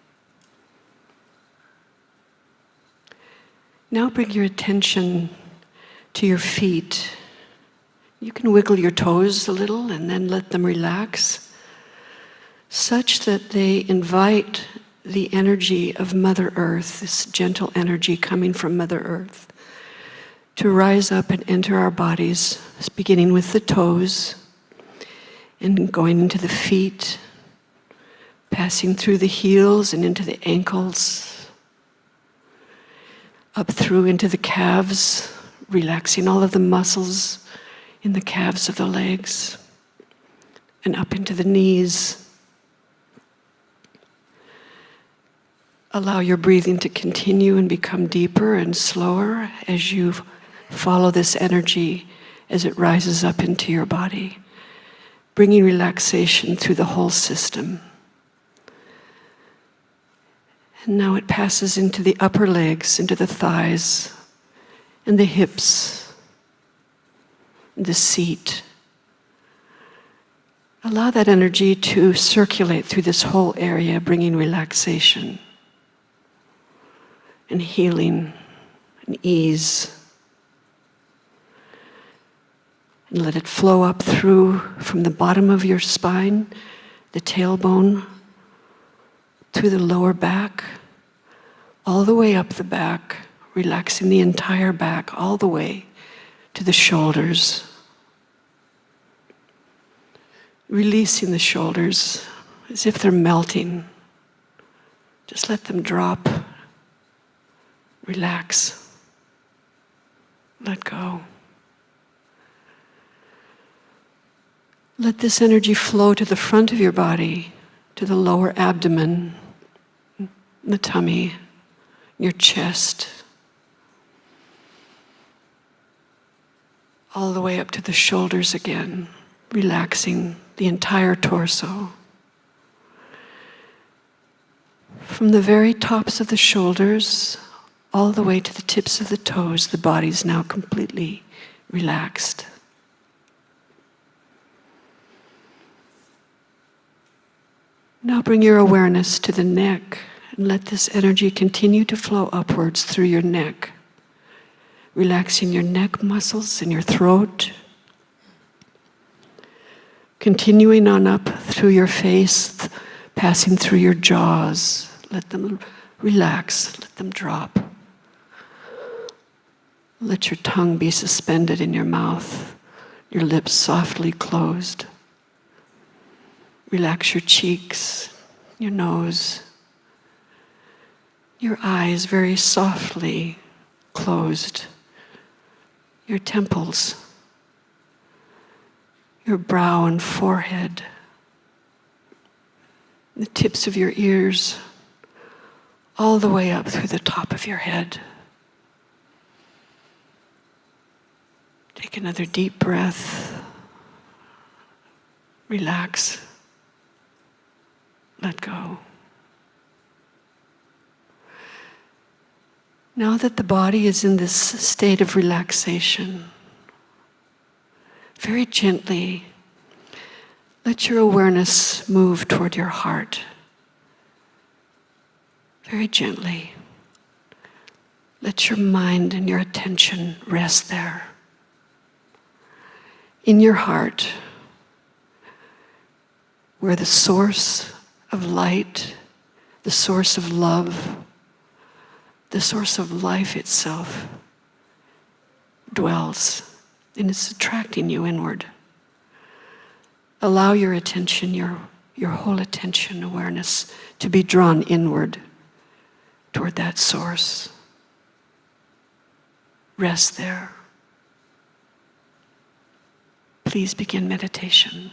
Now bring your attention to your feet. You can wiggle your toes a little and then let them relax, such that they invite the energy of Mother Earth, this gentle energy coming from Mother Earth, to rise up and enter our bodies, beginning with the toes and going into the feet, passing through the heels and into the ankles, up through into the calves, relaxing all of the muscles in the calves of the legs, and up into the knees. Allow your breathing to continue and become deeper and slower as you follow this energy as it rises up into your body, bringing relaxation through the whole system. And now it passes into the upper legs, into the thighs, and the hips, and the seat. Allow that energy to circulate through this whole area, bringing relaxation and healing and ease. And let it flow up through from the bottom of your spine, the tailbone, through the lower back, all the way up the back, relaxing the entire back, all the way to the shoulders. Releasing the shoulders as if they're melting. Just let them drop. Relax. Let go. Let this energy flow to the front of your body, to the lower abdomen, the tummy, your chest, all the way up to the shoulders again, relaxing the entire torso. From the very tops of the shoulders, all the way to the tips of the toes, the body's now completely relaxed. Now bring your awareness to the neck and let this energy continue to flow upwards through your neck, relaxing your neck muscles and your throat, continuing on up through your face, passing through your jaws. Let them relax, let them drop. Let your tongue be suspended in your mouth, your lips softly closed. Relax your cheeks, your nose, your eyes very softly closed, your temples, your brow and forehead, the tips of your ears, all the way up through the top of your head. Take another deep breath. Relax. Let go. Now that the body is in this state of relaxation, very gently, let your awareness move toward your heart. Very gently. Let your mind and your attention rest there. In your heart, where the source of light, the source of love, the source of life itself dwells, and it's attracting you inward. Allow your attention, your whole attention, awareness, to be drawn inward toward that source. Rest there. Please begin meditation.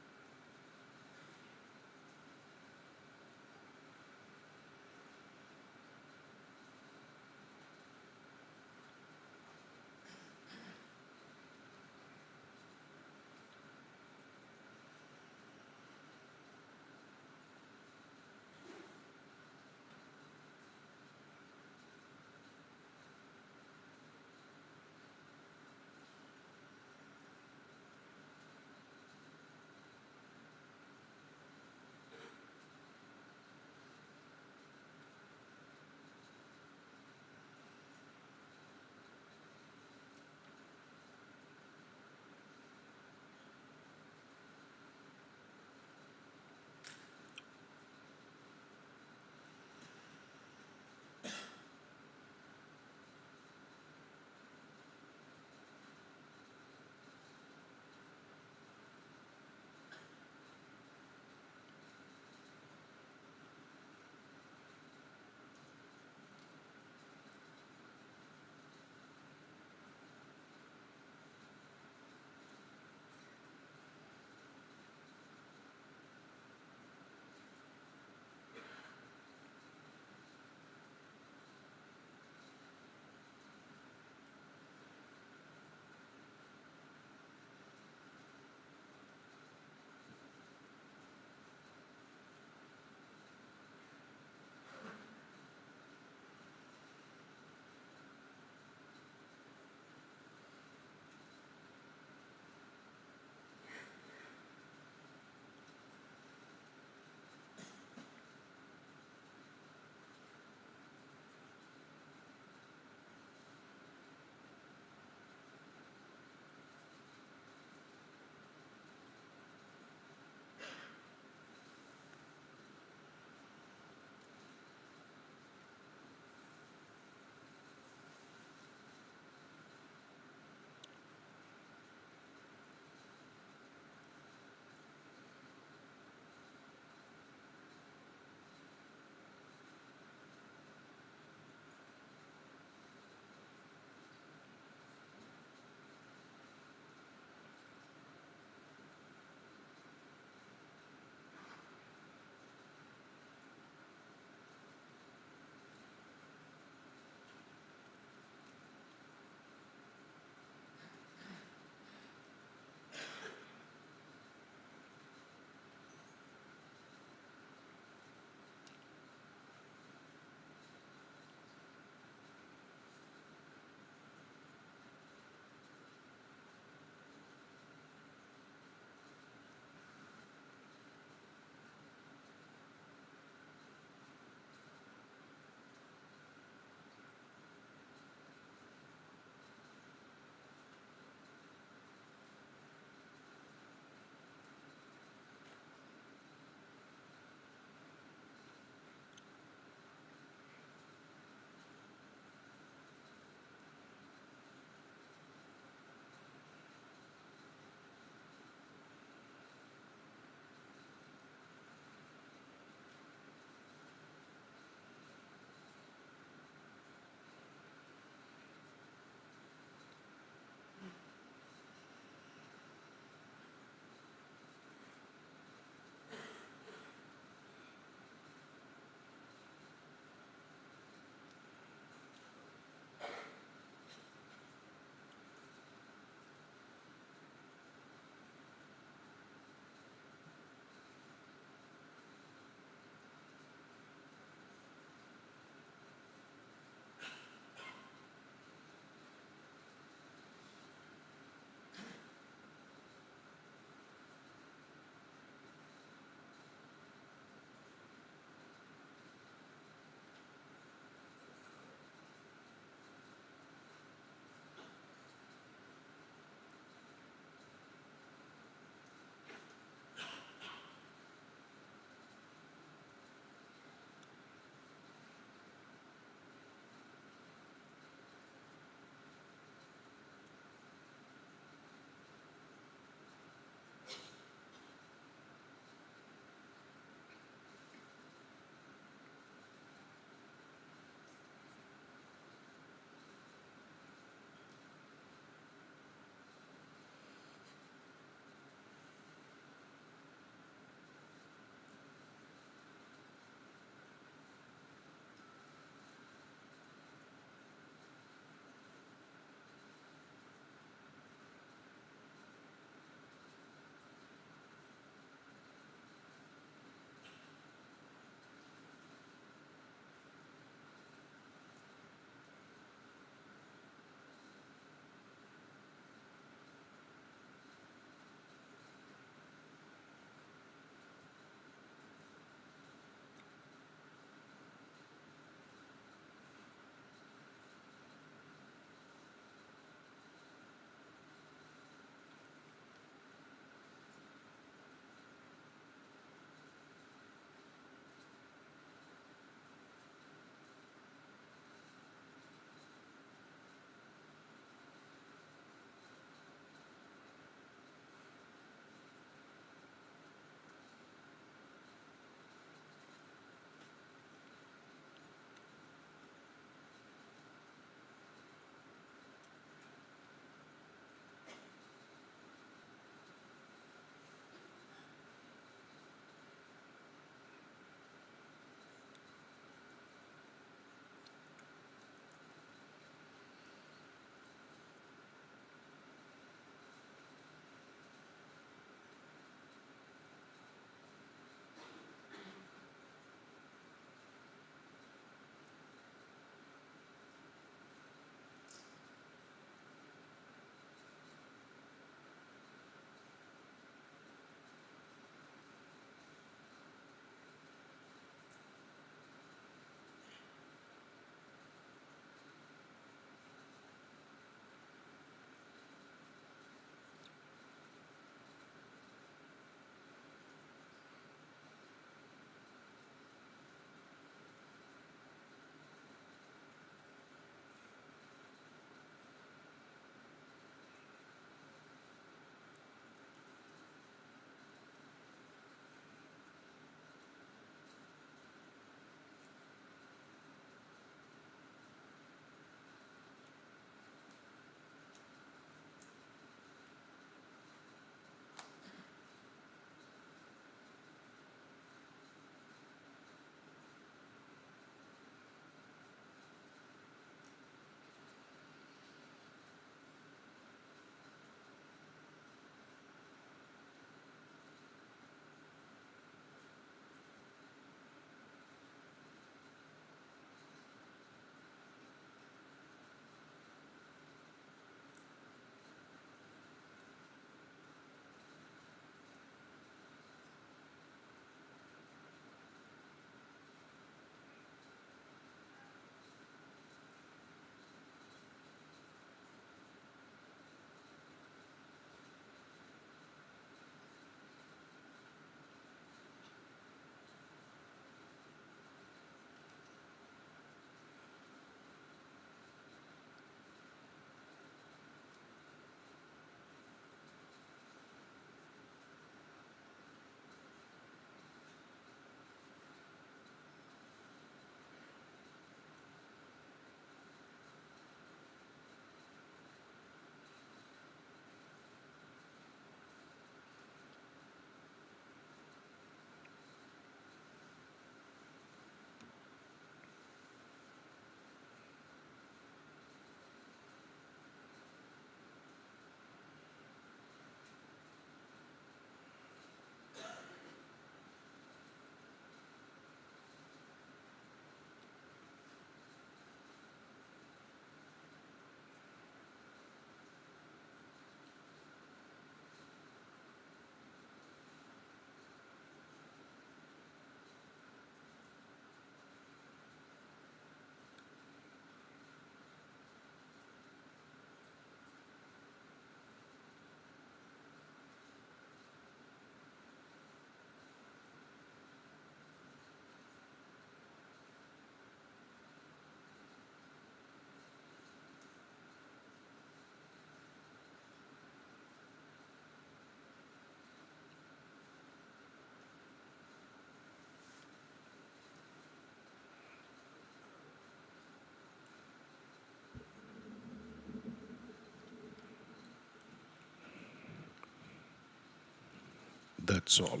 That's all.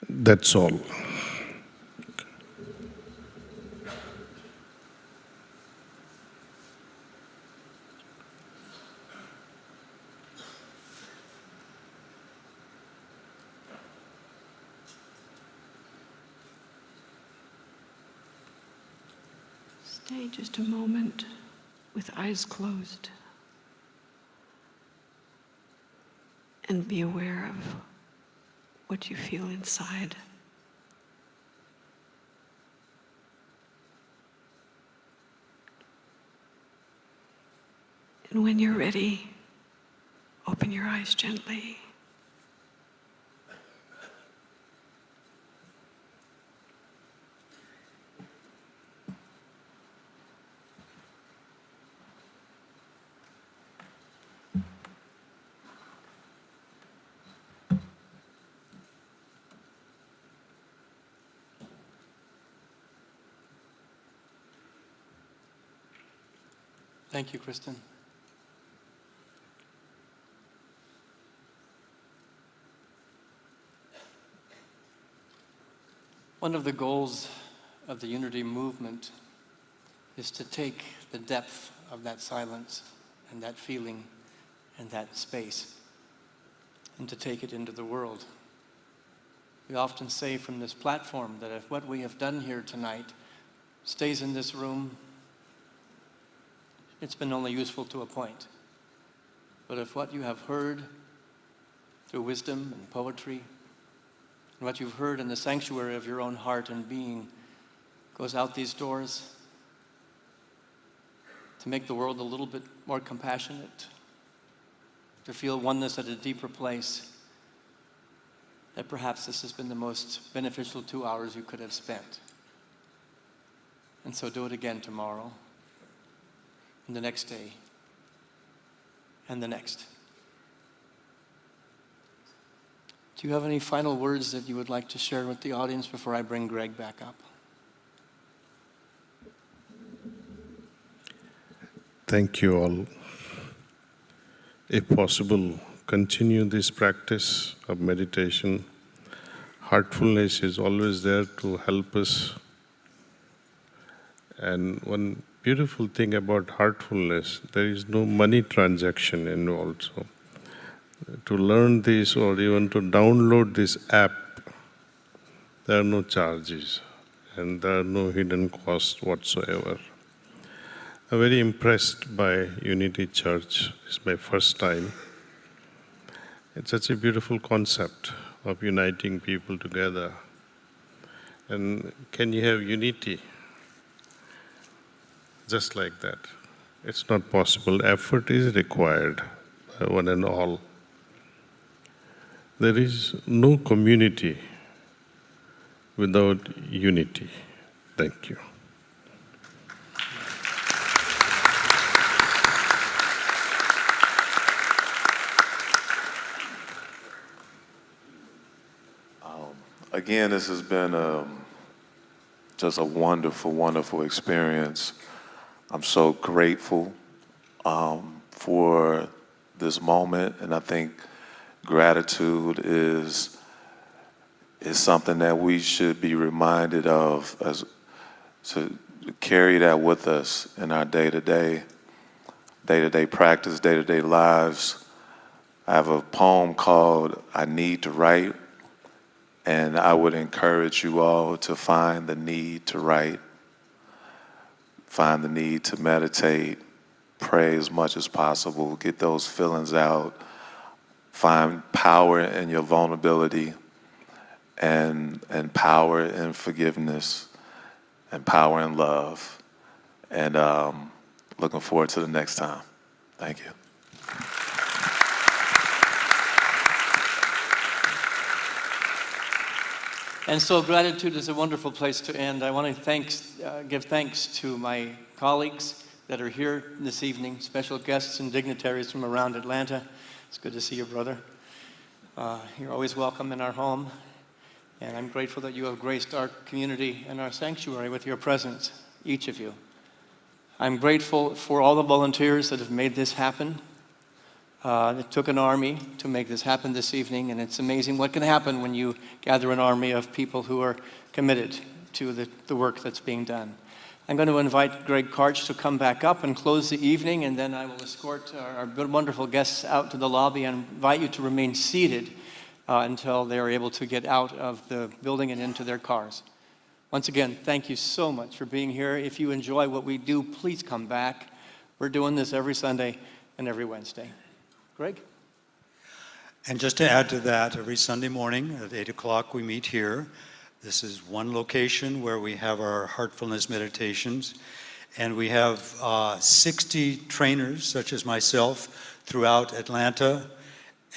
That's all. Stay just a moment with eyes closed and be aware of what you feel inside. And when you're ready, open your eyes gently. Thank you, Kristen. One of the goals of the Unity movement is to take the depth of that silence and that feeling and that space and to take it into the world. We often say from this platform that if what we have done here tonight stays in this room, it's been only useful to a point. But if what you have heard through wisdom and poetry, and what you've heard in the sanctuary of your own heart and being goes out these doors to make the world a little bit more compassionate, to feel oneness at a deeper place, that perhaps this has been the most beneficial 2 hours you could have spent. And so do it again tomorrow, and the next day, and the next. Do you have any final words that you would like to share with the audience before I bring Greg back up? Thank you all. If possible, continue this practice of meditation. Heartfulness is always there to help us. And one beautiful thing about heartfulness, there is no money transaction involved. So to learn this or even to download this app, there are no charges and there are no hidden costs whatsoever. I'm very impressed by Unity Church. It's my first time. It's such a beautiful concept of uniting people together. And can you have unity just like that? It's not possible. Effort is required by one and all. There is no community without unity. Thank you. Again, this has been just a wonderful, wonderful experience. I'm so grateful for this moment, and I think gratitude is something that we should be reminded of, as to carry that with us in our day-to-day practice, day-to-day lives. I have a poem called "I Need to Write," and I would encourage you all to find the need to write, find the need to meditate, pray as much as possible, get those feelings out, find power in your vulnerability, and power in forgiveness, and power in love. And looking forward to the next time. Thank you. And so gratitude is a wonderful place to end. I want to give thanks to my colleagues that are here this evening, special guests and dignitaries from around Atlanta. It's good to see you, brother. You're always welcome in our home. And I'm grateful that you have graced our community and our sanctuary with your presence, each of you. I'm grateful for all the volunteers that have made this happen. It took an army to make this happen this evening, and it's amazing what can happen when you gather an army of people who are committed to the work that's being done. I'm going to invite Greg Karch to come back up and close the evening, and then I will escort our wonderful guests out to the lobby and invite you to remain seated until they are able to get out of the building and into their cars. Once again, thank you so much for being here. If you enjoy what we do, please come back. We're doing this every Sunday and every Wednesday. Greg? And just to add to that, every Sunday morning at 8 o'clock we meet here. This is one location where we have our heartfulness meditations. And we have 60 trainers, such as myself, throughout Atlanta,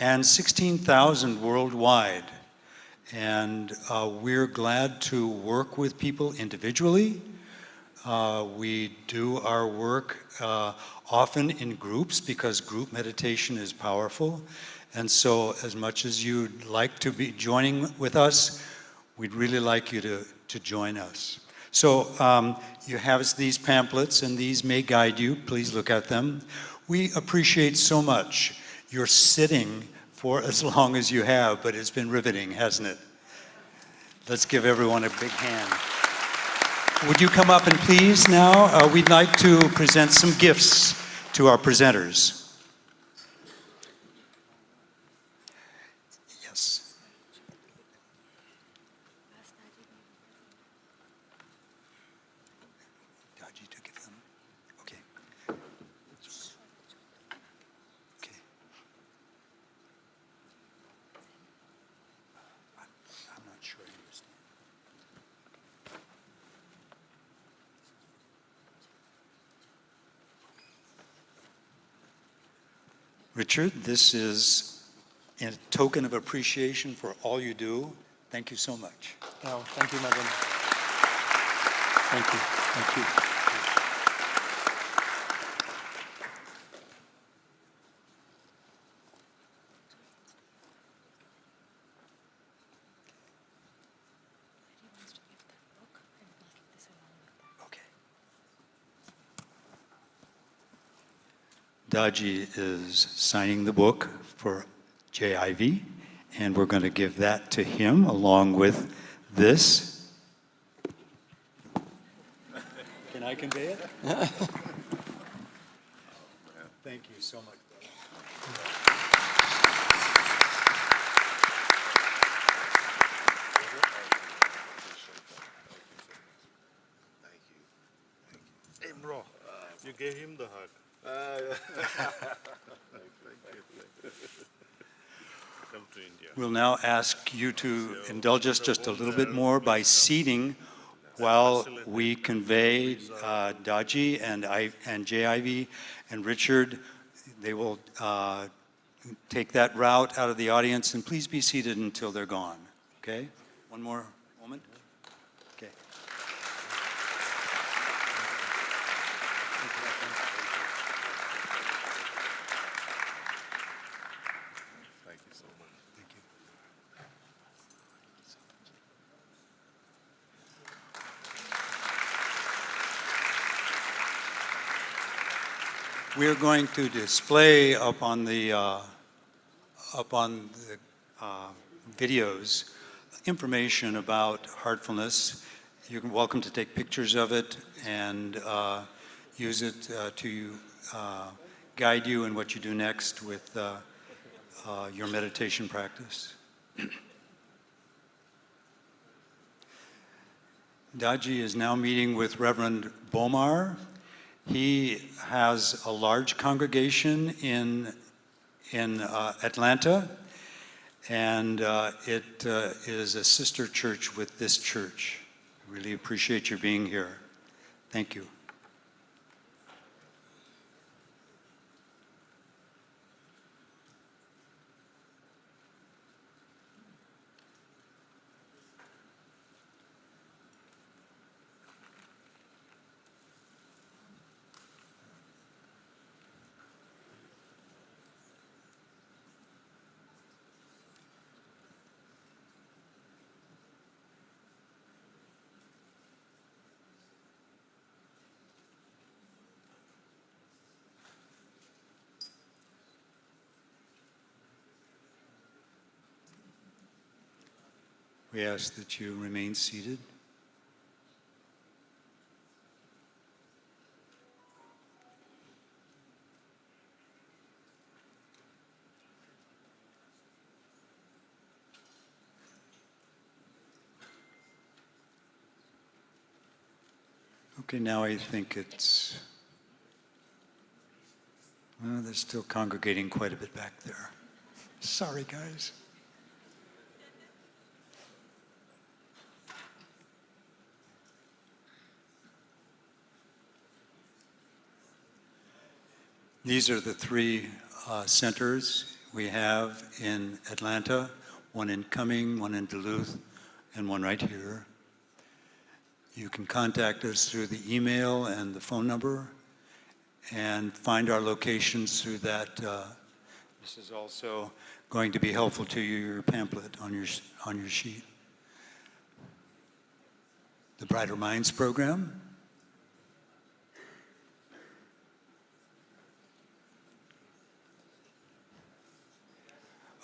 and 16,000 worldwide. And we're glad to work with people individually. We do our work often in groups because group meditation is powerful. And so as much as you'd like to be joining with us, we'd really like you to join us. So you have these pamphlets, and these may guide you. Please look at them. We appreciate so much your sitting for as long as you have, but it's been riveting, hasn't it? Let's give everyone a big hand. Would you come up and please now? We'd like to present some gifts to our presenters. Yes. Daaji to give them. Okay. Okay. I'm not sure I understand. Richard, this is a token of appreciation for all you do. Thank you so much. Oh, thank you, Madam. Thank you. Thank you. Daaji is signing the book for JIV, and we're going to give that to him along with this. Can I convey it? Thank you so much. Hey, bro, you gave him the hug. Come to India. We'll now ask you to indulge us just a little bit more by seating while we convey Daaji and JIV and Richard. They will take that route out of the audience, and please be seated until they're gone. Okay? One more moment. Okay. Thank you so much. Thank you. We're going to display up on the videos information about heartfulness. You're welcome to take pictures of it and use it to guide you in what you do next with your meditation practice. Daaji is now meeting with Reverend Bomar. He has a large congregation in Atlanta, and it is a sister church with this church. I really appreciate your being here. Thank you. We ask that you remain seated. Okay, now I think it's, well, they're still congregating quite a bit back there. Sorry, guys. These are the three centers we have in Atlanta, one in Cumming, one in Duluth, and one right here. You can contact us through the email and the phone number and find our locations through that. This is also going to be helpful to you, your pamphlet on your sheet. The Brighter Minds program.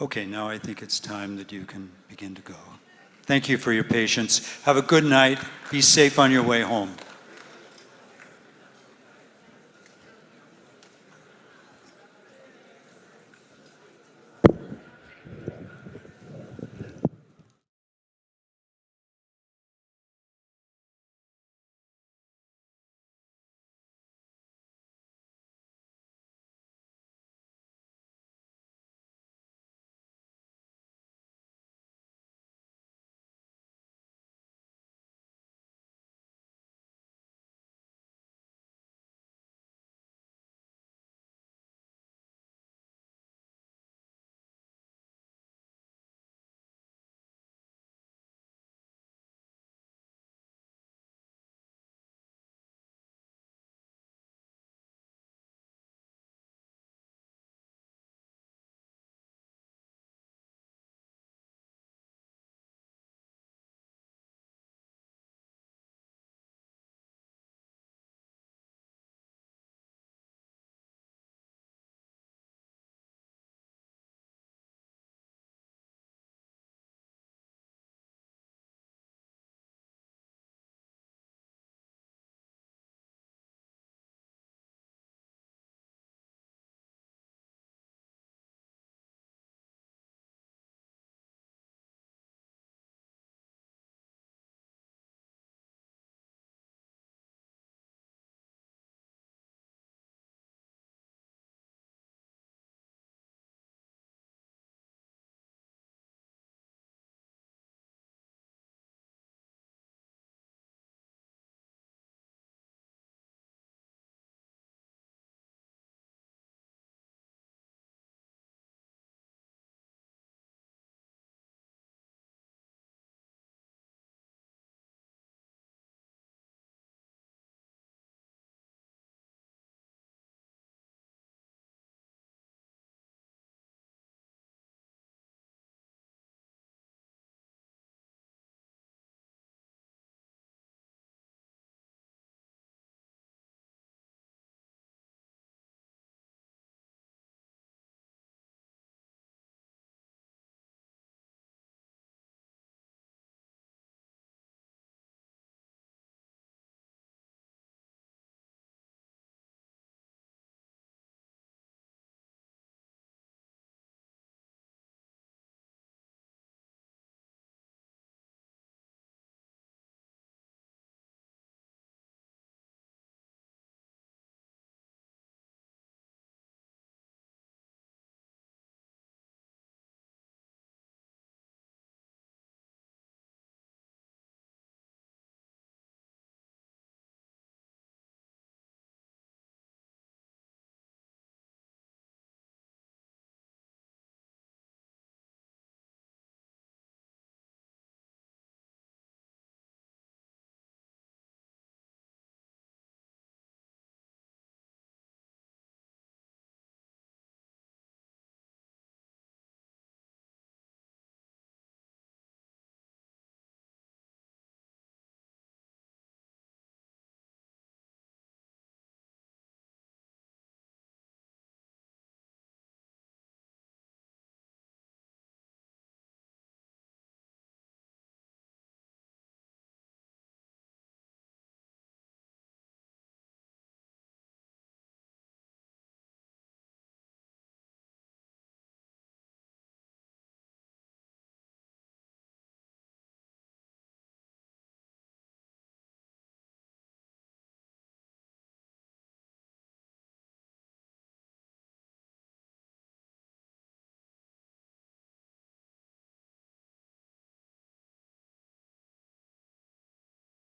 Okay, now I think it's time that you can begin to go. Thank you for your patience. Have a good night. Be safe on your way home.